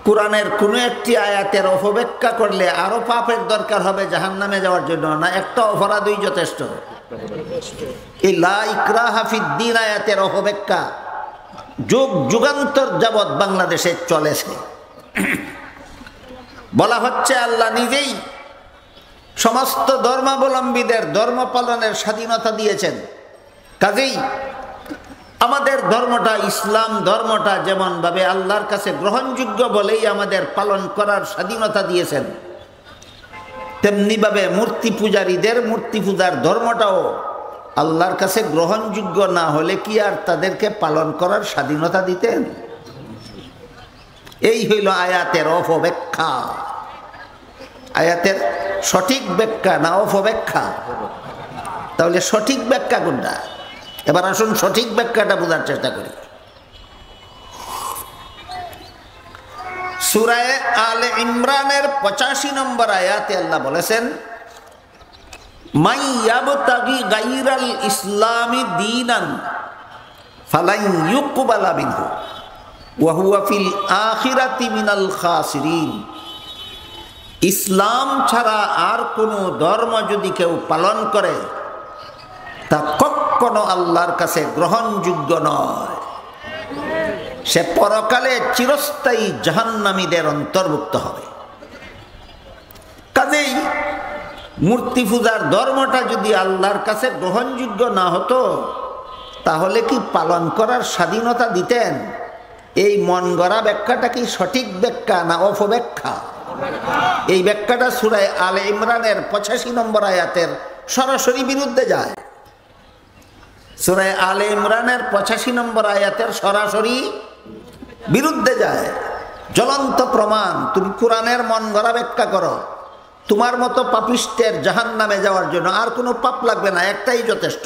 কোরআনের কোনো একটি আয়াতের অপব্যাখ্যা করলে আরো পাপের দরকার হবে জাহান্নামে যাওয়ার জন্য, না একটা অপরাধই যথেষ্ট? এই লা ইকরাহা ফিদ্দীন আয়াতের অপব্যাখ্যা যুগ যুগান্তর যাবৎ বাংলাদেশে চলেছে। বলা হচ্ছে আল্লাহ নিজেই সমস্ত ধর্মাবলম্বীদের ধর্ম পালনের স্বাধীনতা দিয়েছেন। কাজেই আমাদের ধর্মটা, ইসলাম ধর্মটা যেমন ভাবে আল্লাহর কাছে গ্রহণযোগ্য বলেই আমাদের পালন করার স্বাধীনতা দিয়েছেন, তেমনি ভাবে মূর্তি পূজারীদের মূর্তি পূজার ধর্মটাও আল্লাহর কাছে গ্রহণযোগ্য না হলে কি আর তাদেরকে পালন করার স্বাধীনতা দিতেন? এই হইল আয়াতের অপব্যাখ্যা। আয়াতের সঠিক ব্যাখ্যা না অপব্যাখ্যা? তাহলে সঠিক ব্যাখ্যা কোনটা? এবার আসুন সঠিক ব্যাখ্যাটা বোঝার চেষ্টা করি। সূরা আলে ইমরানের 85 নম্বর আয়াতে আল্লাহ বলেছেন, মাই ইয়াবতাগি গায়রাল ইসলামি দীনান ফালান ইউকবালা মিনহু ওয়া হুয়া ফিল আখিরাতি মিনাল খাসিরিন। ইসলাম ছাড়া আর কোনো ধর্ম যদি কেউ পালন করে তা কখনো আল্লাহর কাছে গ্রহণযোগ্য নয়, সে পরকালে চিরস্থায়ী জাহান্নামীদের অন্তর্ভুক্ত হবে। কাজেই মূর্তি পূজার ধর্মটা যদি আল্লাহর কাছে গ্রহণযোগ্য না হতো তাহলে কি পালন করার স্বাধীনতা দিতেন? এই মন গড়া ব্যাখ্যাটা কি সঠিক ব্যাখ্যা না অপব্যাখ্যা? এই ব্যাখ্যাটা সূরা আলে ইমরানের 85 নম্বর আয়াতের সরাসরি বিরুদ্ধে যায়। সূরা আলে ইমরানের 85 নম্বর আয়াতের সরাসরি বিরুদ্ধে যায়। জ্বলন্ত প্রমাণ। তুমি কোরআনের মন গড়া ব্যাখ্যা করো, তোমার মতো পাপিষ্টের জাহান্নামে যাওয়ার জন্য আর কোনো পাপ লাগবে না, একটাই যথেষ্ট।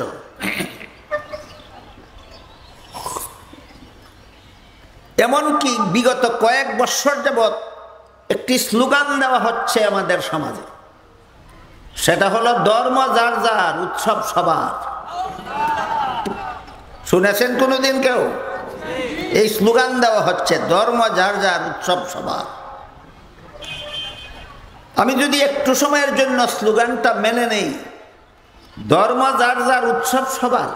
এমনকি বিগত কয়েক বছর যাবৎ একটি স্লোগান দেওয়া হচ্ছে আমাদের সমাজে, সেটা হলো ধর্ম যার যার, উৎসব সবার। শুনেছেন কোনোদিন কেউ? এই স্লোগান দেওয়া হচ্ছে, ধর্ম যার যার, উৎসব সবার। আমি যদি একটু সময়ের জন্য স্লোগানটা মেনে নেই, ধর্ম যার যার, উৎসব সবার,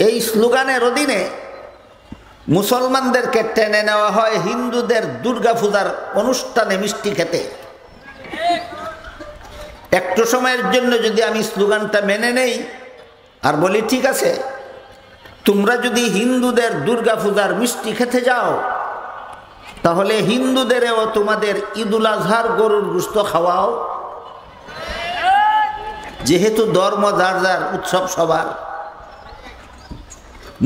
এই স্লোগানের অধীনে মুসলমানদেরকে টেনে নেওয়া হয় হিন্দুদের দুর্গা পূজার অনুষ্ঠানে মিষ্টি খেতে। একটু সময়ের জন্য যদি আমি স্লোগানটা মেনে নেই আর বলি ঠিক আছে, তোমরা যদি হিন্দুদের দুর্গা পূজার মিষ্টি খেতে যাও তাহলে হিন্দুদেরও তোমাদের ঈদুল আজহার গরুর গোশত খাওয়াও, যেহেতু ধর্ম যার যার, উৎসব সবার।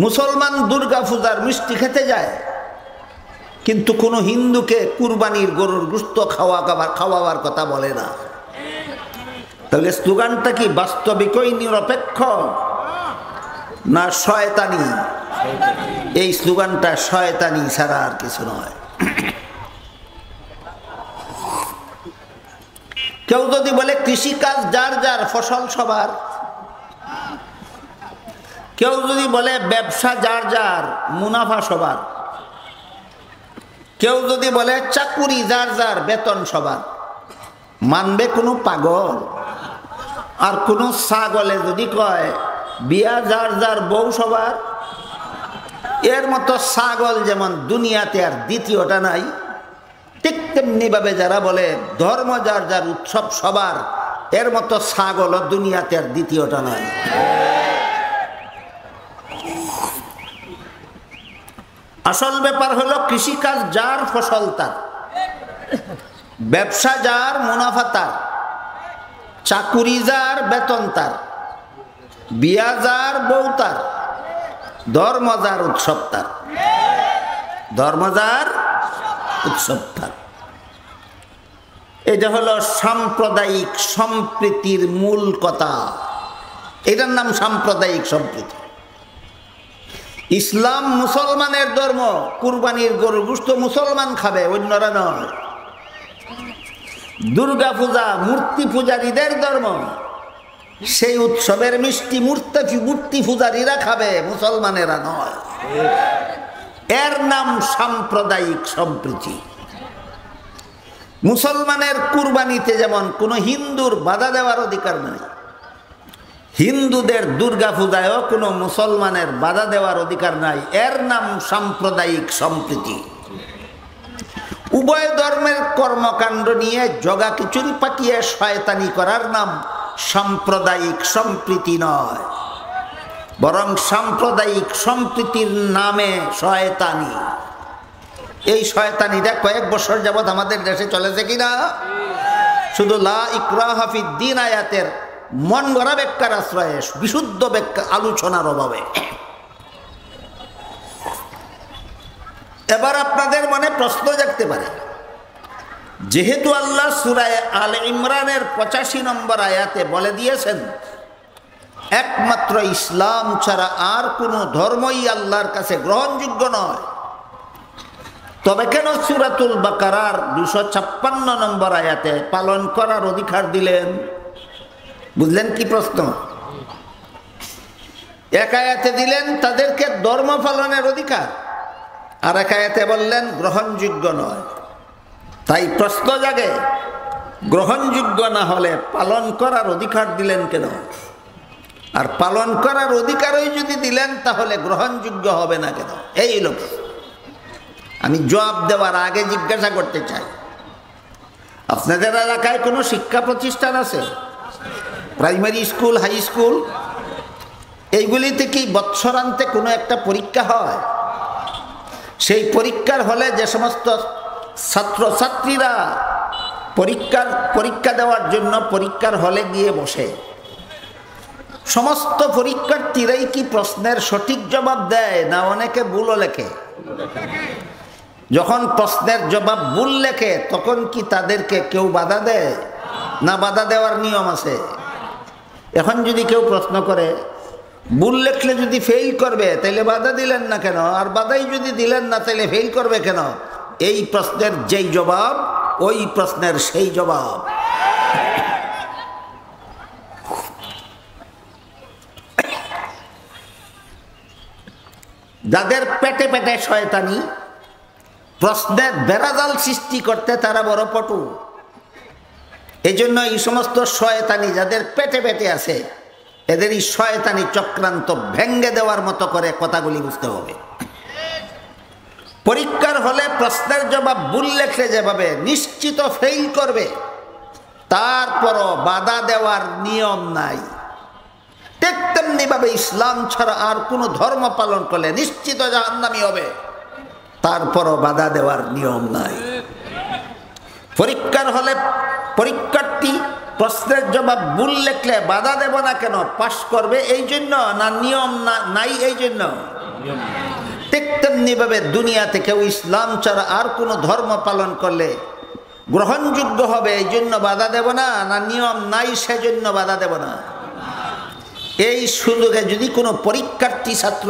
মুসলমান দুর্গা পূজার মিষ্টি খেতে যায় কিন্তু কোনো হিন্দুকে কুরবানির গরুর গোশত খাওয়াবার কথা বলে না। তাহলে স্লোগানটা কি বাস্তবিকই নিরপেক্ষ না শয়তানি? এই স্লোগানটা শয়তানি ছাড়া আর কিছু নয়। কেউ যদি বলে কৃষিকাজ যার যার, ফসল সবার, কেউ যদি বলে ব্যবসা যার যার, মুনাফা সবার, কেউ যদি বলে চাকুরি যার যার, বেতন সবার, মানবে কোনো পাগল? আর কোনো ছাগলে যদি কয় বিয়া যার যার, বউ সবার, এর মতো ছাগল যেমন দুনিয়াতে আর দ্বিতীয়টা নাই, ঠিক তেমনি ভাবে যারা বলে ধর্ম যার যার, উৎসব সবার, এর মতো ছাগল দুনিয়াতে আর দ্বিতীয়টা নাই। আসল ব্যাপার হলো কৃষিকাজ যার, ফসল তার, ব্যবসা যার, মুনাফা তার, চাকুরি যার, বেতন তার, বিয়া যার, বউ তার, ধর্ম যার, উৎসব তার। ধর্ম যার, উৎসব তার। এটা হলো সাম্প্রদায়িক সম্প্রীতির মূল কথা। এটার নাম সাম্প্রদায়িক সম্প্রীতি। ইসলাম মুসলমানের ধর্ম, কুরবানির গরুর গোশত মুসলমান খাবে, অন্যরা নয়। দুর্গা পূজা মূর্তি পূজারীদের ধর্ম, সেই উৎসবের মিষ্টি মূর্তি পূজারীরা খাবে, মুসলমানেরা নয়। এর নাম সাম্প্রদায়িক সম্প্রীতি। মুসলমানের কুরবানিতে যেমন কোনো হিন্দুর বাধা দেওয়ার অধিকার নেই, হিন্দুদের দুর্গা পূজায়ও কোনো মুসলমানের বাধা দেওয়ার অধিকার নাই। এর নাম সাম্প্রদায়িক সম্প্রীতি। উভয় ধর্মের কর্মকাণ্ড নিয়ে জগা খিচুড়ি পাকিয়ে শয়তানি করার নাম সাম্প্রদায়িক সম্প্রীতি নয়, বরং সাম্প্রদায়িক সম্প্রীতির নামে শয়তানি। এই শয়তানিটা কয়েক বছর যাবৎ আমাদের দেশে চলেছে কিনা? শুধু লা ইকরাহা ফিদ্দীন আয়াতের মন গড়া ব্যাখ্যার আশ্রয়ে, বিশুদ্ধ ব্যাখ্যা আলোচনার অভাবে। এবার আপনাদের মনে প্রশ্ন জাগতে পারে, যেহেতু আল্লাহ সূরা আলে ইমরানের 85 নম্বর আয়াতে বলে দিয়েছেন একমাত্র ইসলাম ছাড়া আর কোনো ধর্মই আল্লাহর কাছে গ্রহণযোগ্য নয়। তবে কেন সূরাতুল বাকারার 256 নম্বর আয়াতে পালন করার অধিকার দিলেন? বুঝলেন কি প্রশ্ন? এক আয়াতে দিলেন তাদেরকে ধর্ম পালনের অধিকার, আর এক আয়াতে বললেন গ্রহণযোগ্য নয়। তাই প্রশ্ন জাগে, গ্রহণযোগ্য না হলে পালন করার অধিকার দিলেন কেন? আর পালন করার অধিকারই যদি দিলেন তাহলে গ্রহণযোগ্য হবে না কেন? এই লোক আমি জবাব দেওয়ার আগে জিজ্ঞাসা করতে চাই, আপনাদের এলাকায় কোনো শিক্ষা প্রতিষ্ঠান আছে? প্রাইমারি স্কুল, হাই স্কুল, এইগুলিতে কি বৎসরান্তে কোনো একটা পরীক্ষা হয়? সেই পরীক্ষার হলে যে সমস্ত ছাত্রছাত্রীরা পরীক্ষা দেওয়ার জন্য পরীক্ষার হলে গিয়ে বসে, সমস্ত পরীক্ষার্থীরাই কি প্রশ্নের সঠিক জবাব দেয় না অনেকে ভুলও লেখে? যখন প্রশ্নের জবাব ভুল লেখে তখন কি তাদেরকে কেউ বাধা দেয় না বাধা দেওয়ার নিয়ম আছে? এখন যদি কেউ প্রশ্ন করে ভুল লেখলে যদি ফেল করবে তাহলে বাধা দিলেন না কেন? আর বাধাই যদি দিলেন না তাহলে ফেল করবে কেন? এই প্রশ্নের যেই জবাব ওই প্রশ্নের সেই জবাব। যাদের পেটে পেটে শয়তানি, প্রশ্নের বেড়াজাল সৃষ্টি করতে তারা বড় পটু। এই জন্য এই সমস্ত শয়তানি যাদের পেটে পেটে আছে, এদের এই শয়তানি চক্রান্ত ভেঙ্গে দেওয়ার মতো করে কথাগুলি বুঝতে হবে। পরীক্ষার হলে প্রশ্নের জবাব ভুল লেখলে যেভাবে নিশ্চিত ফেল করবে, তারপরও বাধা দেওয়ার নিয়ম নাই, ঠিক তেমনি ভাবে ইসলাম ছাড়া আর কোনো ধর্ম পালন করলে নিশ্চিত জাহান্নামী হবে, তারপরও বাধা দেওয়ার নিয়ম নাই। পরীক্ষার হলে পরীক্ষার্থী প্রশ্নের জবাব ভুল লেখলে বাধা দেব না কেন? পাশ করবে এই জন্য, না নিয়ম নাই এই জন্য? ঠিক তেমনি ভাবে দুনিয়াতে কেউ ইসলাম ছাড়া আর কোনো ধর্ম পালন করলে গ্রহণযোগ্য হবে এই জন্য বাধা দেব না, না নিয়ম নাই সেজন্য বাধা দেব না? এই সুযোগে যদি কোনো পরীক্ষার্থী ছাত্র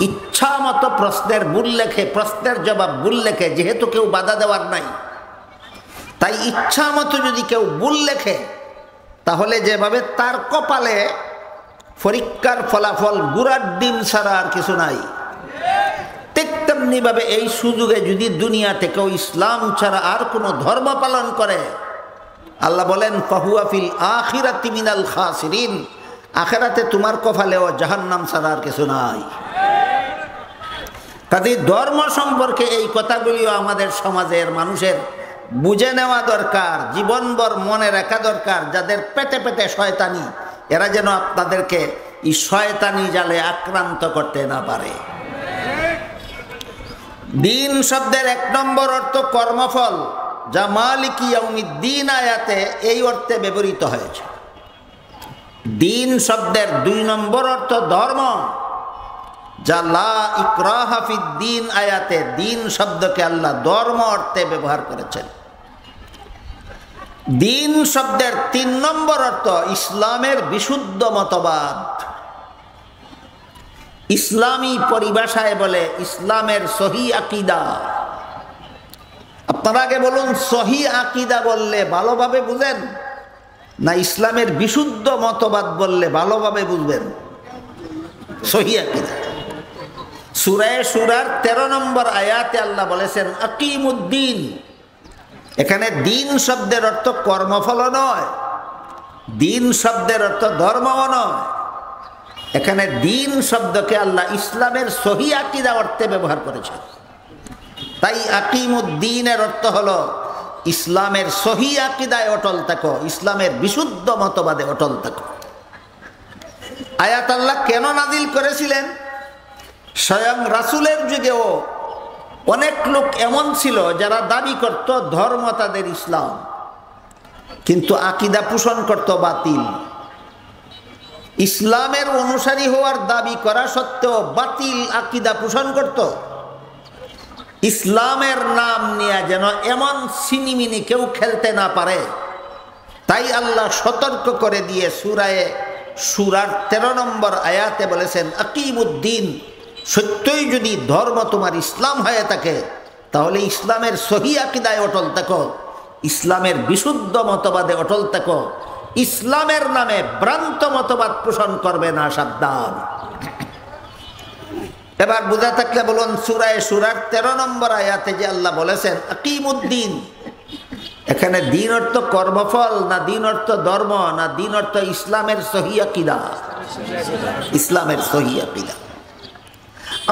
ইচ্ছা মতো প্রশ্নের ভুল লেখে, প্রশ্নের জবাব ভুল লেখে, যেহেতু কেউ বাধা দেওয়ার নাই, তাই ইচ্ছা মতো যদি কেউ ভুল লেখে, তাহলে যেভাবে তার কপালে পরীক্ষার ফলাফল গুড়ার ডিম ছাড়া আর কিছু নাই, ঠিক তেমনি ভাবে এই সুযোগে যদি দুনিয়াতে কেউ ইসলাম ছাড়া আর কোনো ধর্ম পালন করে, আল্লাহ বলেন ফাহুয়া ফিল আখিরাতি মিনাল খাসিরিন, আখিরাতে তোমার কপালেও জাহান্নাম ছাড়া আর কিছু নাই। কাজেই ধর্ম সম্পর্কে এই কথাগুলিও আমাদের সমাজের মানুষের বুঝে নেওয়া দরকার, জীবনভর মনে রাখা দরকার। যাদের পেটে পেটে শয়তানি, এরা যেন আপনাদেরকে এই শয়তানি জালে আক্রান্ত করতে না পারে। দিন শব্দের 1 নম্বর অর্থ কর্মফল, যা মালিকি ইয়াউমিদ্দিন আয়াতে এই অর্থে ব্যবহৃত হয়েছে। দিন শব্দের 2 নম্বর অর্থ ধর্ম, যা লা ইকরাহা ফিদ্দিন আয়াতে দিন শব্দকে আল্লাহ ধর্ম অর্থে ব্যবহার করেছেন। দিন শব্দের 3 নম্বর অর্থ ইসলামের বিশুদ্ধ মতবাদ। ইসলামী পরিভাষায় বলে ইসলামের সহি আকীদা। আপনারা আগে বলুন, সহি আকীদা বললে ভালোভাবে বুঝেন না ইসলামের বিশুদ্ধ মতবাদ বললে ভালোভাবে বুঝবেন? সহি আকীদা। সূরা শুরার 13 নম্বর আয়াতে আল্লাহ বলেছেন আকিমুদ্দিন। এখানে দিন শব্দের অর্থ কর্মফল নয়, দিন শব্দের অর্থ ধর্মও নয়। এখানে দিন শব্দকে আল্লাহ ইসলামের সহি আকীদা অর্থে ব্যবহার করেছেন। তাই আকিমুদ্দিনের অর্থ হলো ইসলামের সহি আকীদায় অটল থাকো, ইসলামের বিশুদ্ধ মতবাদে অটল থাকো। আয়াত আল্লাহ কেন নাজিল করেছিলেন? স্বয়ং রাসূলের যুগেও অনেক লোক এমন ছিল যারা দাবি করত ধর্ম তাদের ইসলাম, কিন্তু আকীদা পোষণ করত বাতিল। ইসলামের অনুসারী হওয়ার দাবি করা সত্ত্বেও বাতিল আকীদা পোষণ করত। ইসলামের নাম নিয়ে যেন এমন সিনিমিনি কেউ খেলতে না পারে, তাই আল্লাহ সতর্ক করে দিয়ে সূরা সূরার 13 নম্বর আয়াতে বলেছেন আকিমুদ্দিন, সত্যই যদি ধর্ম তোমার ইসলাম হয়ে থাকে তাহলে ইসলামের সহি আকীদায় অটল থাকো, ইসলামের বিশুদ্ধ মতবাদে অটল থাকো, ইসলামের নামে ভ্রান্ত মতবাদ পোষণ করবে না, সাবধান। এবার বুঝা থাকলে বলুন সূরার 13 নম্বর আয়াতে যে আল্লাহ বলেছেন আকিমুদ্দিন, এখানে দিন অর্থ কর্মফল না দিন অর্থ ধর্ম না দিন অর্থ ইসলামের সহি আকীদা? ইসলামের সহি আকীদা।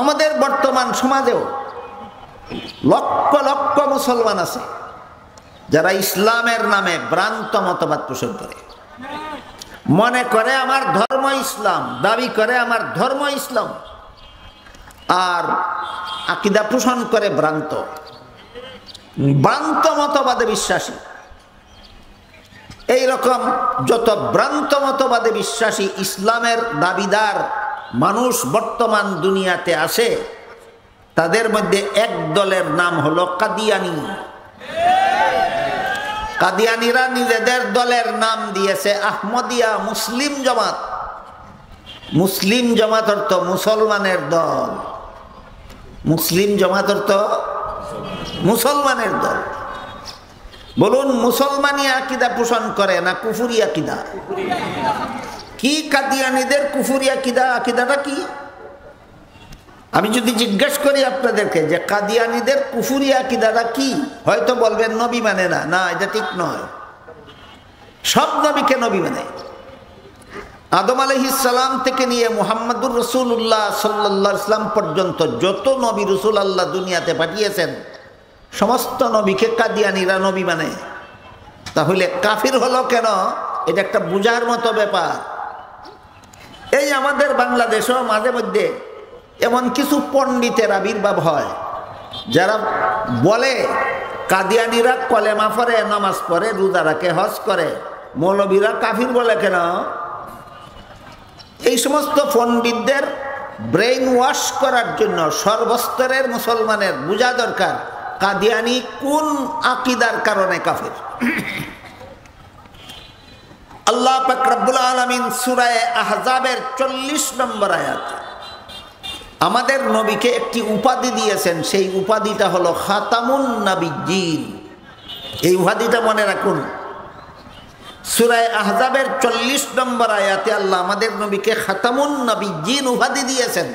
আমাদের বর্তমান সমাজেও লক্ষ লক্ষ মুসলমান আছে যারা ইসলামের নামে ভ্রান্ত মতবাদ পোষণ করে, মনে করে আমার ধর্ম ইসলাম, দাবি করে আমার ধর্ম ইসলাম, আর আকীদা পোষণ করে ভ্রান্ত মতবাদে বিশ্বাসী। এইরকম যত ভ্রান্ত মতবাদে বিশ্বাসী ইসলামের দাবিদার মানুষ বর্তমান দুনিয়াতে আসে, তাদের মধ্যে এক দলের নাম হলো কাদিয়ানি। কাদিয়ানিরা নিজেদের দলের নাম দিয়েছে আহমদিয়া মুসলিম জামাত। মুসলিম জামাত অর্থ মুসলমানের দল, মুসলিম জামাত অর্থ মুসলমানের দল। বলুন মুসলমানি আকীদা পোষণ করে না কুফরি আকীদা? কি কাদিয়ানীদের কুফরি আকীদা? আকীদাটা কি? আমি যদি জিজ্ঞেস করি আপনাদেরকে যে কাদিয়ানীদের কুফরি আকীদাটা কি, হয়তো বলবেন নবী মানে না। না, এটা ঠিক নয়। সব নবীকে নবী মানে। আদম আলাইহিস সালাম থেকে নিয়ে মুহাম্মদুর রাসূলুল্লাহ সাল্লাল্লাহু আলাইহি ওয়াসাল্লাম পর্যন্ত যত নবী রাসূল আল্লাহ দুনিয়াতে পাঠিয়েছেন সমস্ত নবীকে কাদিয়ানীরা নবী মানে। তাহলে কাফির হলো কেন? এটা একটা বুঝার মতো ব্যাপার। এই আমাদের বাংলাদেশেও মাঝে মধ্যে এমন কিছু পণ্ডিতের আবির্ভাব হয় যারা বলে কাদিয়ানীরা কলেমা পড়ে, নামাজ পড়ে, রোজা রাখে, হজ করে, মৌলবীরা কাফির বলে কেন? এই সমস্ত পণ্ডিতদের ব্রেইন ওয়াশ করার জন্য সর্বস্তরের মুসলমানের বোঝা দরকার কাদিয়ানী কোন আকীদার কারণে কাফির। আল্লাহ পাক রব্বুল আলামিন সূরা আহজাবের 40 নম্বর আয়াত আমাদের নবীকে একটি উপাধি দিয়েছেন। সেই উপাধিটা হলো খাতামুন নাবিয়্যিন। এই উপাধিটা মনে রাখুন। সূরা আহজাবের 40 নম্বর আয়াতে আল্লাহ আমাদের নবীকে খাতামুন নাবিয়্যিন উপাধি দিয়েছেন।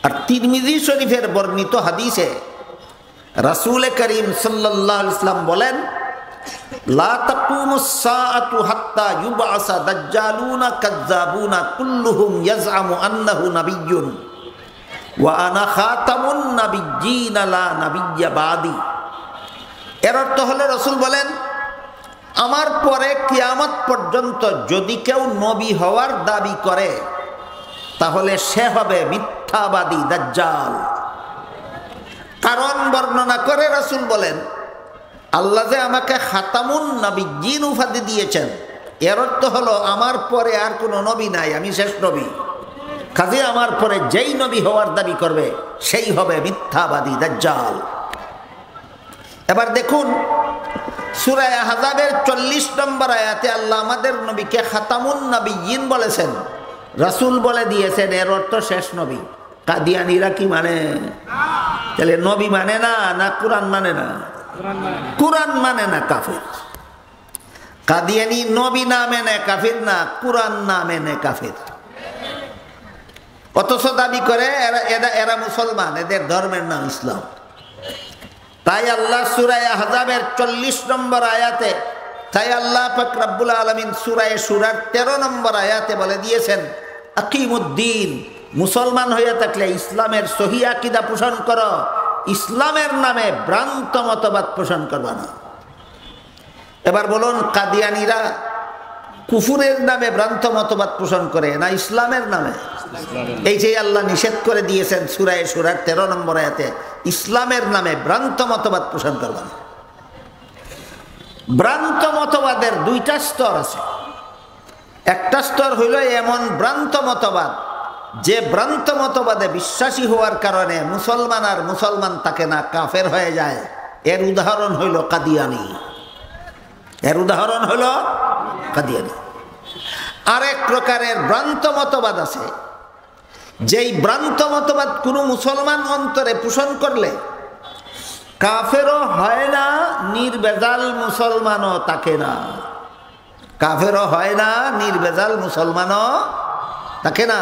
আর তিরমিজি শরীফের বর্ণিত হাদিসে রাসূল করিম সাল্লাল্লাহু আলাইহি ওয়াসাল্লাম বলেন, লা তাকুমুস সাআতু হাত্তা ইউবআসা দাজ্জালুনা কাযযাবুনা কুল্লুহুম ইয়াজআমু আন্নাহু নাবিয়্যুন ওয়া আনা খাতামুন নাবিয়্যিন লা নাবিয়্যা বাদি। এর অর্থ হলো রাসূল বলেন, আমার পরে কিয়ামত পর্যন্ত যদি কেউ নবী হওয়ার দাবি করে তাহলে সে হবে মিথ্যাবাদী, দাজ্জাল। কারণ বর্ণনা করে রাসূল বলেন, আল্লাহ যে আমাকে খাতামুন নাবিয়্যিন উপাধি দিয়েছেন, এর অর্থ হলো আমার পরে আর কোনো নবী নাই, আমি শেষ নবী। কাজে আমার পরে যেই নবী হওয়ার দাবি করবে সেই হবে মিথ্যাবাদী, দাজ্জাল। এবার দেখুন সূরা আহজাবের 40 নম্বর আয়াতে আল্লাহ আমাদের নবীকে খাতামুন নাবিয়্যিন বলেছেন। রাসূল বলে দিয়েছেন এর অর্থ শেষ নবী। কাদিয়ানীরা কি মানে? তাহলে নবী মানে না, না কোরআন মানে না? কোরআন মানে না, কাফির। কাদিয়ানী নবী না মেনে কাফির না, কোরআন না মেনে কাফির। অথচ দাবি করে এরা মুসলমান, এদের ধর্মের নাম ইসলাম। তাই আল্লাহ সূরা আহজাবের 40 নম্বর আয়াতে, তাই আল্লাহ পাক রব্বুল আলামিন সূরার 13 নম্বর আয়াতে বলে দিয়েছেন আকিমুদ্দিন, মুসলমান হয়ে থাকলে ইসলামের সহি আকীদা পোষণ করো, ইসলামের নামে ভ্রান্ত মতবাদ পোষণ করবা না। এবার বলুন কাদিয়ানীরা কুফুরের নামে ভ্রান্ত মতবাদ পোষণ করে না ইসলামের নামে? এই যে আল্লাহ নিষেধ করে দিয়েছেন সূরার 13 নম্বর আয়াতে, ইসলামের নামে ভ্রান্ত মতবাদ পোষণ করবা না। ভ্রান্ত মতবাদের দুইটা স্তর আছে। একটা স্তর হইল এমন ভ্রান্ত মতবাদ যে ভ্রান্ত মতবাদে বিশ্বাসী হওয়ার কারণে মুসলমান আর মুসলমান থাকে না, কাফের হয়ে যায়। এর উদাহরণ হইল কাদিয়ানী। এর উদাহরণ হলো কাদিয়ানী। আরেক প্রকারের ভ্রান্ত মতবাদ আছে, যেই ভ্রান্ত মতবাদ কোনো মুসলমান অন্তরে পোষণ করলে কাফেরও হয় না, নির্ভেজাল মুসলমানও থাকে না। কাফেরও হয় না, নির্ভেজাল মুসলমানও থাকে না,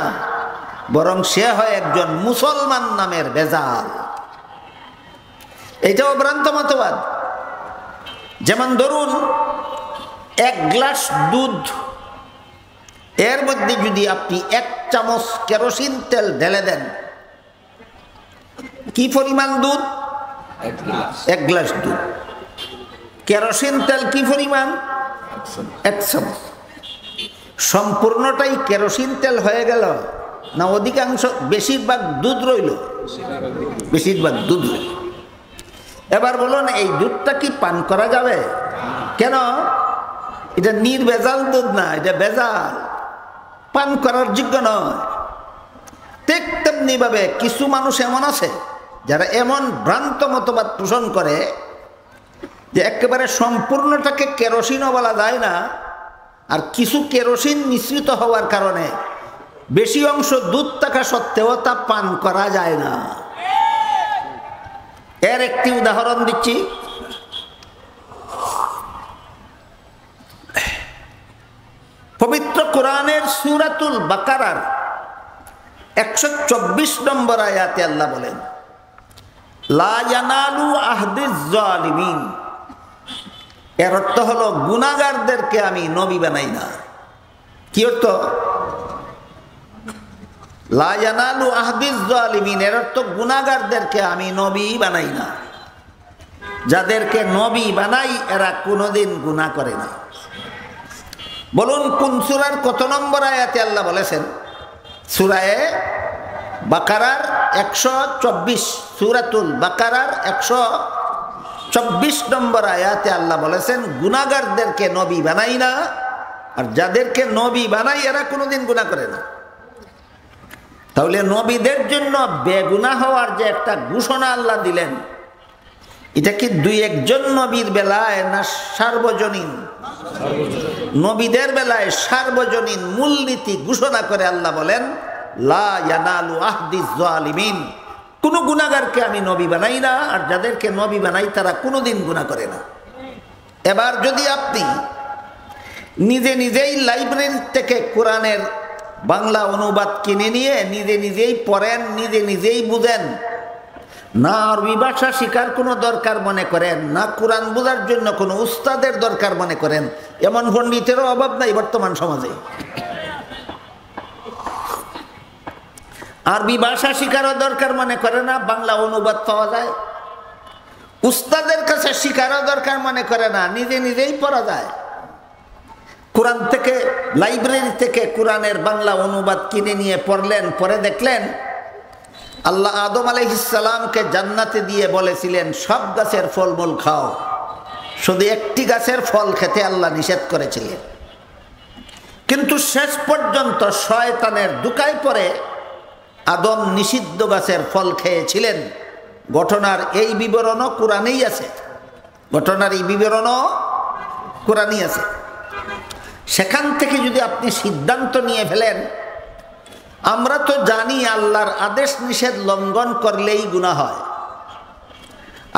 বরং সে হয় একজন মুসলমান নামের ভেজাল। এটাও ভ্রান্ত মতবাদ। যেমন ধরুন, এক গ্লাস দুধ, এর মধ্যে যদি আপনি 1 চামচ কেরোসিন তেল ঢেলে দেন, কি পরিমাণ দুধ? 1 গ্লাস দুধ। কেরোসিন তেল কি পরিমাণ? 1 চামচ। সম্পূর্ণটাই কেরোসিন তেল হয়ে গেল না অধিকাংশ বেশিরভাগ দুধ রইল? বেশিরভাগ দুধ রইল। এবার বলুন, এই দুধটা কি পান করা যাবে? কেন? এটা নির্ভেজাল দুধ না, এটা ভেজাল, পান করার যোগ্য নয়। ঠিক তেমনি ভাবে কিছু মানুষ এমন আছে যারা এমন ভ্রান্ত মতবাদ পোষণ করে যে একেবারে সম্পূর্ণটাকে কেরোসিনও বলা যায় না, আর কিছু কেরোসিন মিশ্রিত হওয়ার কারণে বেশি অংশ দুধ থাকা সত্ত্বেও তা পান করা যায় না। এর একটি উদাহরণ দিচ্ছি। পবিত্র কোরআনের সূরাতুল বাকারার 124 নম্বর আয়াতে আল্লাহ বলেন, লা ইয়ানালু আহদিজ জালিমিন। এর অর্থ হলো গুনাহগারদেরকে আমি নবী বানাই না। কি অর্থ? লা ইয়ানালু আহদিজ জালিমিন, এর অর্থ গুনাহগারদেরকে আমি নবী বানাই না। যাদেরকে নবী বানাই এরা কোনোদিন গুনাহ করে না। বলুন, কোন সূরার কত নম্বর আয়াতে আল্লাহ বলেছেন? সূরায়ে বাকারার 124, সূরাতুল বাকারার 124 নম্বর আয়াতে আল্লাহ বলেছেন, গুনাহগারদেরকে নবী বানাই না, আর যাদেরকে নবী বানাই এরা কোনোদিন গুনাহ করে না। তাহলে নবীদের জন্য বেগুনাহ হওয়ার যে একটা ঘোষণা আল্লাহ দিলেন, এটা কি 2-1 নবীর বেলায় না সার্বজনীন? নবীদের বেলায় সার্বজনীন মূলনীতি ঘোষণা করে আল্লাহ বলেন, লা ইয়ানালু আহদিজ জালিমিন। কোন গুনাহগারকে আমি নবী বানাই না, আর যাদেরকে নবী বানাই তারা কোনোদিন গুনাহ করে না। এবার যদি আপনি নিজে নিজেই লাইব্রেরি থেকে কোরআনের বাংলা অনুবাদ কিনে নিয়ে নিজে নিজেই পড়েন, নিজে নিজেই বুঝেন, না আরবি ভাষা শিখার কোনো দরকার মনে করেন, না কোরআন বোঝার জন্য কোনো উস্তাদের দরকার মনে করেন, এমন পণ্ডিতেরও অভাব নাই বর্তমান সমাজে। আরবি ভাষা শিখারও দরকার মনে করে না, বাংলা অনুবাদ পাওয়া যায়। উস্তাদের কাছে শিখারও দরকার মনে করে না, নিজে নিজেই পড়া যায়। কোরআন থেকে, লাইব্রেরি থেকে কোরআনের বাংলা অনুবাদ কিনে নিয়ে পড়লেন, পরে দেখলেন আল্লাহ আদম আলাইহিস সালামকে জান্নাতে দিয়ে বলেছিলেন সব গাছের ফলমূল খাও, শুধু একটি গাছের ফল খেতে আল্লাহ নিষেধ করেছিলেন। কিন্তু শেষ পর্যন্ত শয়তানের ধোঁকায় পড়ে আদম নিষিদ্ধ গাছের ফল খেয়েছিলেন। ঘটনার এই বিবরণও কোরআনেই আছে, ঘটনার এই বিবরণও কোরআনেই আছে। সেখান থেকে যদি আপনি সিদ্ধান্ত নিয়ে ফেলেন, আমরা তো জানি আল্লাহর আদেশ নিষেধ লঙ্ঘন করলেই গুনাহ হয়,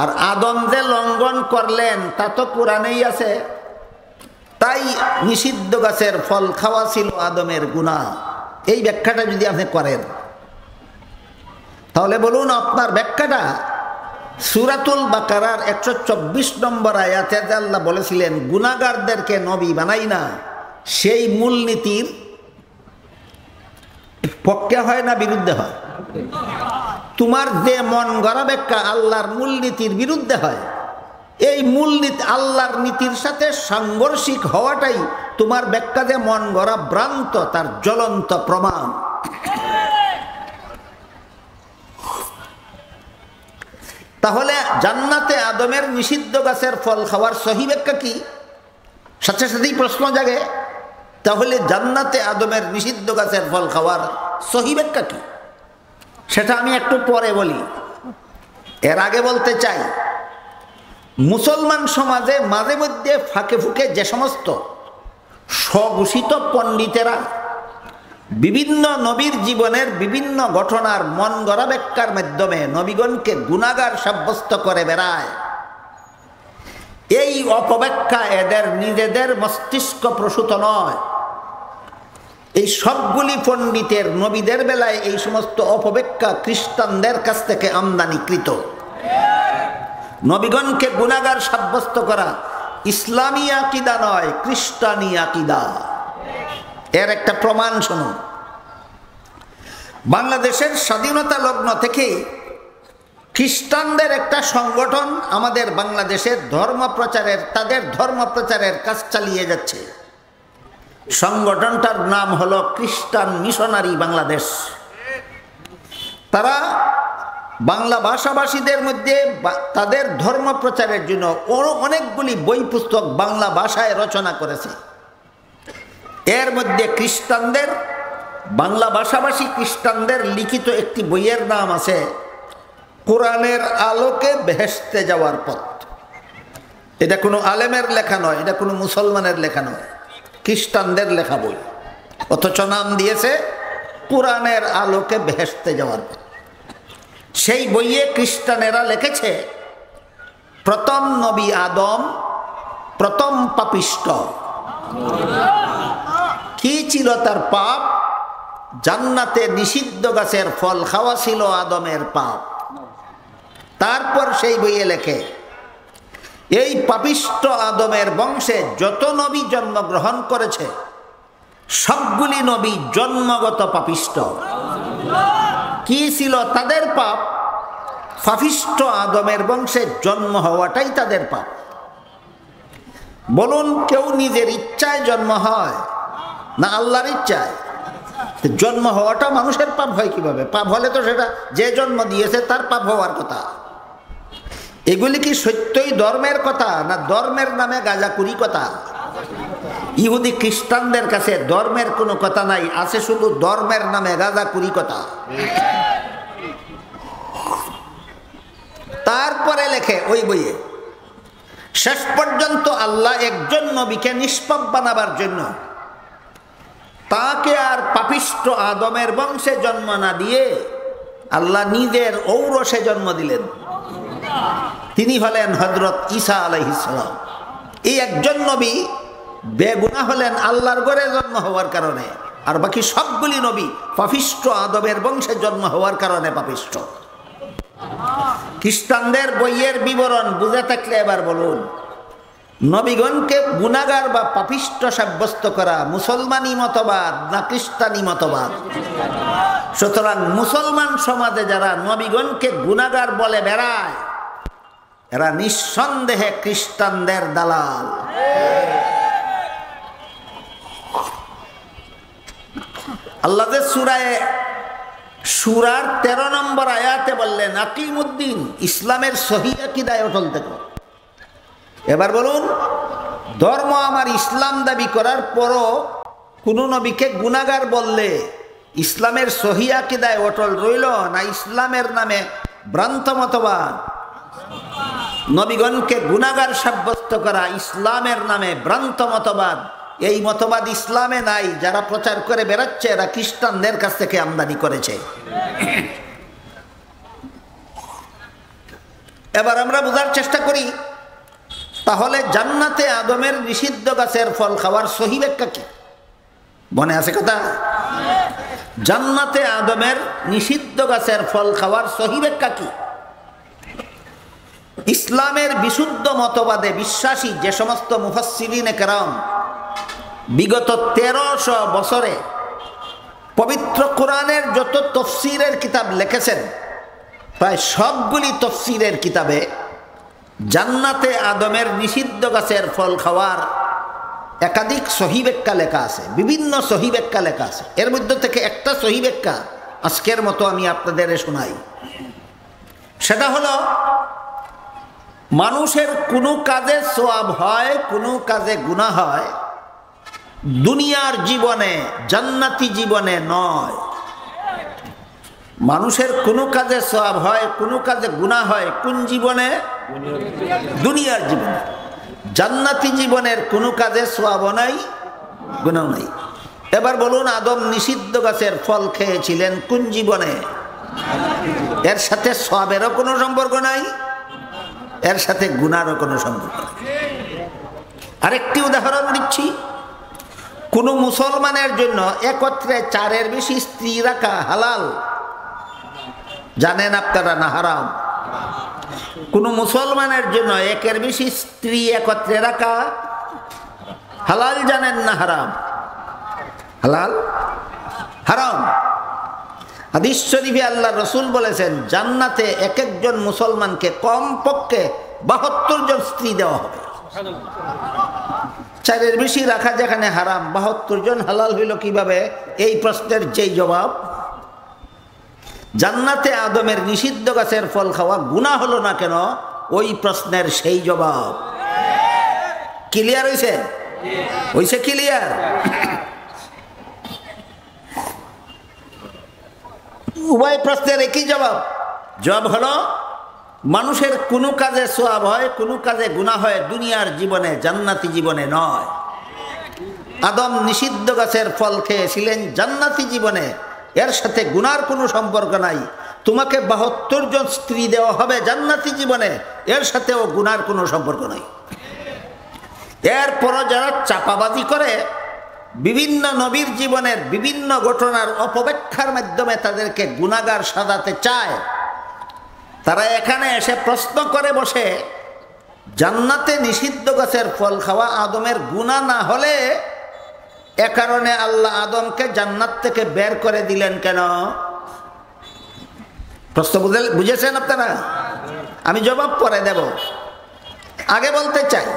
আর আদম যে লঙ্ঘন করলেন তা তো কোরআনেই আছে, তাই নিষিদ্ধ গাছের ফল খাওয়া ছিল আদমের গুনাহ। এই ব্যাখ্যাটা যদি আপনি করেন, তাহলে বলুন আপনার ব্যাখ্যাটা সূরাতুল বাকারার 124 নম্বর আয়াতে আল্লাহ বলেছিলেন গুনাহগারদেরকে নবী বানাই না, সেই মূলনীতির পক্ষে হয় না বিরুদ্ধে হয়? তোমার যে মন গড়া ব্যাখ্যা আল্লাহর মূলনীতির বিরুদ্ধে হয়, এই মূলনীতি আল্লাহর নীতির সাথে সাংঘর্ষিক হওয়াটাই তোমার ব্যাখ্যা যে মন গড়া ভ্রান্ত তার জ্বলন্ত প্রমাণ। তাহলে জান্নাতে আদমের নিষিদ্ধ গাছের ফল খাওয়ার সহি ব্যাখ্যা কি? সাথে সাথেই প্রশ্ন জাগে, তাহলে জান্নাতে আদমের নিষিদ্ধ গাছের ফল খাওয়ার সহি ব্যাখ্যা কি? সেটা আমি একটু পরে বলি। এর আগে বলতে চাই, মুসলমান সমাজে মাঝে মধ্যে ফাঁকে ফুঁকে যে সমস্ত স্বঘোষিত পণ্ডিতেরা বিভিন্ন নবীর জীবনের বিভিন্ন ঘটনার মন গড়া ব্যাখ্যার মাধ্যমে নবীগণকে গুনাহগার সাব্যস্ত করে বেড়ায়। এই অপব্যাখ্যা এদের নিজেদের মস্তিষ্ক প্রসূত নয়। এই সবগুলি পণ্ডিতের নবীদের বেলায় এই সমস্ত অপব্যাখ্যা খ্রিস্টানদের কাছ থেকে আমদানিকৃত। নবীগণকে গুনাহগার সাব্যস্ত করা ইসলামী আকীদা নয়, খ্রিস্টানি আকীদা। এর একটা প্রমাণ শুনুন। বাংলাদেশের স্বাধীনতা লগ্ন থেকে খ্রিস্টানদের একটা সংগঠন আমাদের বাংলাদেশের তাদের ধর্ম প্রচারের কাজ চালিয়ে যাচ্ছে। সংগঠনটার নাম হলো খ্রিস্টান মিশনারি বাংলাদেশ। তারা বাংলা ভাষাভাষীদের মধ্যে তাদের ধর্ম প্রচারের জন্য অনেকগুলি বই পুস্তক বাংলা ভাষায় রচনা করেছে। এর মধ্যে খ্রিস্টানদের, বাংলা ভাষাভাষী খ্রিস্টানদের লিখিত একটি বইয়ের নাম আছে কোরআনের আলোকে বেহেশতে যাওয়ার পথ। এটা কোনো আলেমের লেখা নয়, এটা কোনো মুসলমানের লেখা নয়, খ্রিস্টানদের লেখা বই, অথচ নাম দিয়েছে কোরআনের আলোকে বেহেশতে যাওয়ার পথ। সেই বইয়ে খ্রিস্টানেরা লিখেছে প্রথম নবী আদম প্রথম পাপিষ্ট। কি ছিল তার পাপ? জান্নাতে নিষিদ্ধ গাছের ফল খাওয়া ছিল আদমের পাপ। তারপর সেই বইয়ে লেখে এই পাপিষ্ট আদমের বংশে যত নবী জন্মগ্রহণ করেছে সবগুলি নবী জন্মগত পাপিষ্ট। কি ছিল তাদের পাপ? পাপিষ্ট আদমের বংশে জন্ম হওয়াটাই তাদের পাপ। বলুন, কেউ নিজের ইচ্ছায় জন্ম হয় না আল্লাহর ইচ্ছায়? জন্ম হওয়াটা মানুষের পাপ হয় কিভাবে? পাপ হলে তো সেটা যে জন্ম দিয়েছে তার পাপ হওয়ার কথা। এগুলি কি সত্যই ধর্মের কথা না ধর্মের নামে গাঁজাখুরি কথা? ইহুদি খ্রিস্টানদের কাছে ধর্মের কোনো কথা নাই, আছে শুধু ধর্মের নামে গাঁজাখুরি কথা। তারপরে লেখে ওই বইয়ে, শেষ পর্যন্ত আল্লাহ একজন নবীকে নিষ্পাপ বানাবার জন্য তাকে আর পাপিষ্ট আদমের বংশে জন্ম না দিয়ে আল্লাহ নিজের ঔরসে জন্ম দিলেন। তিনি হলেন হযরত ঈসা আলাইহিস সালাম। এই একজন নবী বেগুনাহ হলেন আল্লাহর ঘরে জন্ম হওয়ার কারণে, আর বাকি সবগুলি নবী পাপিষ্ট আদমের বংশে জন্ম হওয়ার কারণে পাপিষ্ট। খ্রিস্টানদের বইয়ের বিবরণ বুঝে থাকলে এবার বলুন, নবীগণকে গুনাহগার বা পাপিষ্ট সাব্যস্ত করা মুসলমানি মতবাদ না খ্রিস্টানি মতবাদ? সুতরাং মুসলমান সমাজে যারা নবীগণকে গুনাহগার বলে বেড়ায় এরা নিঃসন্দেহে খ্রিস্টানদের দালাল। আল্লাহ যে সূরার 13 নম্বর আয়াতে বললেন আকিমুদ্দিন, ইসলামের সহিহ আকীদায় অটল থেকো। এবার বলুন, ধর্ম আমার ইসলাম দাবি করার পরও কোনো নবীকে গুনাহগার বললে ইসলামের সহিহ আকীদায় অটল রইল না ইসলামের নামে ভ্রান্ত মতবাদ? নবীগণকে গুনাহগার সাব্যস্ত করা ইসলামের নামে ভ্রান্ত মতবাদ। এই মতবাদ ইসলামে নাই। যারা প্রচার করে বেড়াচ্ছে এরা খ্রিস্টানদের কাছ থেকে আমদানি করেছে। এবার আমরা বোঝার চেষ্টা করি, তাহলে জান্নাতে আদমের নিষিদ্ধ গাছের ফল খাওয়ার সহি ব্যাখ্যা কি? মনে আছে কথা? জান্নাতে আদমের নিষিদ্ধ গাছের ফল খাওয়ার সহি ব্যাখ্যা কি? ইসলামের বিশুদ্ধ মতবাদে বিশ্বাসী যে সমস্ত মুফাসসিরিনে কেরাম বিগত 1300 বছরে পবিত্র কোরআনের যত তফসিরের কিতাব লিখেছেন, প্রায় সবগুলি তফসিরের কিতাবে জান্নাতে আদমের নিষিদ্ধ গাছের ফল খাওয়ার একাধিক সহি ব্যাখ্যা লেখা আছে, বিভিন্ন সহি ব্যাখ্যা লেখা আছে। এর মধ্যে থেকে একটা সহি ব্যাখ্যা আজকের মতো আমি আপনাদের শোনাই। সেটা হলো, মানুষের কোনো কাজে সওয়াব হয়, কোনো কাজে গুনাহ হয়, দুনিয়ার জীবনে, জান্নাতি জীবনে নয়। মানুষের কোনো কাজে সওয়াব হয়, কোনো কাজে গুনাহ হয়, কোন জীবনে? দুনিয়ার জীবনে। জান্নাতি জীবনের কোনো কাজে সওয়াব নাই, গুনাহ নাই। এবার বলুন, আদম নিষিদ্ধ গাছের ফল খেয়েছিলেন কোন জীবনে? এর সাথে সওয়াবেরও কোনো সম্পর্ক নাই, এর সাথে গুনাহরও কোনো সম্পর্ক নাই। আরেকটি উদাহরণ দিচ্ছি, কোন মুসলমানের জন্য একত্রে 4-এর বেশি স্ত্রী রাখা হালাল, জানেন আপনারা না হারাম? কোন মুসলমানের জন্য 1-এর বেশি স্ত্রী একত্রে রাখা হালাল, জানেন না হারাম? হালাল, হারাম। হাদিস শরীফে আল্লাহ রসুল বলেছেন, জান্নাতে এক একজন মুসলমানকে কমপক্ষে 72 জন স্ত্রী দেওয়া হবে। 4-এর বেশি রাখা যেখানে হারাম, 72 জন হালাল হইল কিভাবে? এই প্রশ্নের যেই জবাব, জান্নাতে আদমের নিষিদ্ধ গাছের ফল খাওয়া গুনাহ হলো না কেন, ওই প্রশ্নের সেই জবাব। ক্লিয়ার হইছে? হইছে ক্লিয়ার? উভয় প্রশ্নের একই জবাব। জবাব হলো, মানুষের কোনো কাজে সওয়াব হয়, কোনো কাজে গুনাহ হয়, দুনিয়ার জীবনে, জান্নাতি জীবনে নয়। আদম নিষিদ্ধ গাছের ফল খেয়েছিলেন জান্নাতি জীবনে, এর সাথে গুনাহর কোনো সম্পর্ক নাই। তোমাকে 72 জন স্ত্রী দেওয়া হবে জান্নাতি জীবনে, এর সাথেও গুনাহর কোনো সম্পর্ক নাই। এরপরও যারা চাপাবাজি করে, বিভিন্ন নবীর জীবনের বিভিন্ন ঘটনার অপব্যাখ্যার মাধ্যমে তাদেরকে গুনাহগার সাজাতে চায়, তারা এখানে এসে প্রশ্ন করে বসে, জান্নাতে নিষিদ্ধ গাছের ফল খাওয়া আদমের গুনাহ না হলে এ কারণে আল্লাহ আদমকে জান্নাত থেকে বের করে দিলেন কেন? প্রশ্ন বুঝেছেন আপনারা? আমি জবাব পরে দেব। আগে বলতে চাই,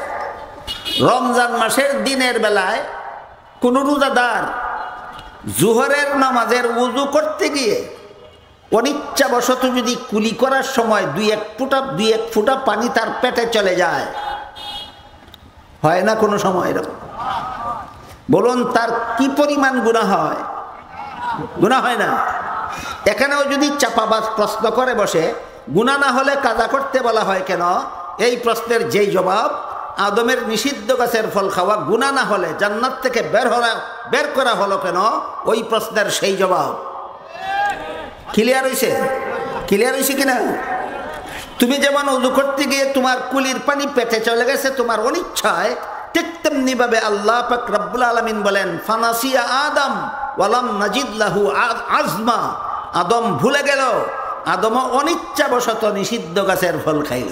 রমজান মাসের দিনের বেলায় কোন রোজাদার জোহরের নামাজের ওযু করতে গিয়ে অনিচ্ছাবশত যদি কুলি করার সময় 2-1 ফোঁটা পানি তার পেটে চলে যায়, হয় না কোনো সময় এরকম? বলুন, তার কি পরিমাণ গুনাহ হয়? গুনাহ হয় না? এখানেও যদি চাপাবাজ প্রশ্ন করে বসে, গুনাহ না হলে কাজা করতে বলা হয় কেন, এই প্রশ্নের যেই জবাব, আদমের নিষিদ্ধ গাছের ফল খাওয়া গুনাহ না হলে জান্নাত থেকে বের করা হলো কেন, ওই প্রশ্নের সেই জবাব। ক্লিয়ার হইছে? ক্লিয়ার হইছে কিনা? তুমি যেমন ওযু করতে গিয়ে তোমার কুলির পানি পেটে চলে গেছে তোমার অনিচ্ছায়, ঠিক তেমনি ভাবে আল্লাহ পাক রব্বুল আলামিন বলেন, ফানাসিয়া আদম ওয়ালাম নাজিদ লাহু আজমা। আদম ভুলে গেল, আদম অনিচ্ছাবশত নিষিদ্ধ গাছের ফল খাইল।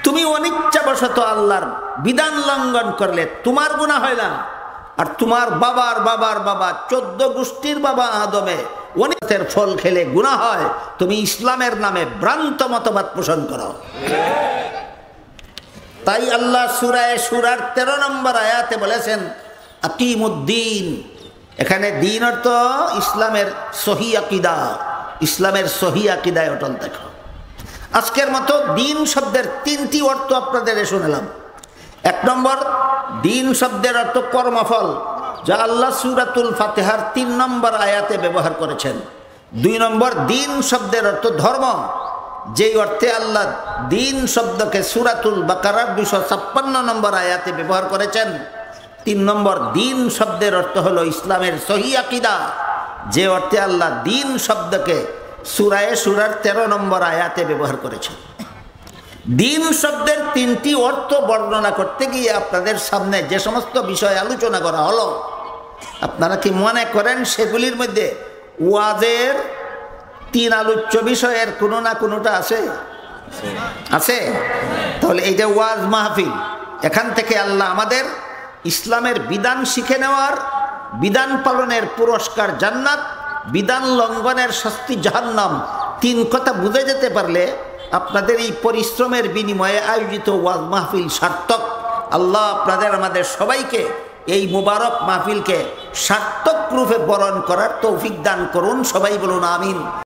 তুমি অনিচ্ছাবশত আল্লাহর বিধান লঙ্ঘন করলে তোমার গুনাহ হয় না, আর তোমার বাবার বাবার বাবা 14 গোষ্ঠীর বাবা আদমে অনিচ্ছের ফল খেলে গুনাহ হয়। তুমি ইসলামের নামে ভ্রান্ত মতবাদ পোষণ করো। তাই আল্লাহ সূরায়ে সূরার 13 নম্বর আয়াতে বলেছেন, আকিমুদ্দিন। এখানে দিন অর্থ ইসলামের সহি আকীদা, ইসলামের সহি আকীদায় অটল থাকো। আজকের মতো দিন শব্দের 3টি অর্থ আপনাদের শুনলাম। 1 নম্বর, দিন শব্দের অর্থ কর্মফল, যা আল্লাহ সূরাতুল ফাতিহার 3 নম্বর আয়াতে ব্যবহার করেছেন। 2 নম্বর, দিন শব্দের অর্থ ধর্ম, যেই অর্থে আল্লাহ দিন শব্দকে সূরাতুল বাকারার 256 নম্বর আয়াতে ব্যবহার করেছেন। 3 নম্বর, দিন শব্দের অর্থ হলো ইসলামের সহি আকীদা, যে অর্থে আল্লাহ দিন শব্দকে সূরায়ে সূরার 13 নম্বর আয়াতে ব্যবহার করেছেন। দিন শব্দের 3টি অর্থ বর্ণনা করতে গিয়ে আপনাদের সামনে যে সমস্ত বিষয় আলোচনা করা হলো, আপনারা কি মনে করেন সেগুলির মধ্যে ওয়াজের 3 আলোচ্য বিষয়ের কোনো না কোনোটা আছে? আছে? তাহলে এইটা ওয়াজ মাহফিল। এখান থেকে আল্লাহ আমাদের ইসলামের বিধান শিখে নেওয়ার, বিধান পালনের পুরস্কার জান্নাত, বিধান লঙ্ঘনের শাস্তি জাহান্নাম, 3 কথা বুঝে যেতে পারলে আপনাদের এই পরিশ্রমের বিনিময়ে আয়োজিত ওয়াজ মাহফিল সার্থক। আল্লাহ আপনাদের আমাদের সবাইকে এই মুবারক মাহফিলকে সার্থক রূপে বরণ করার তৌফিক দান করুন। সবাই বলুন আমিন।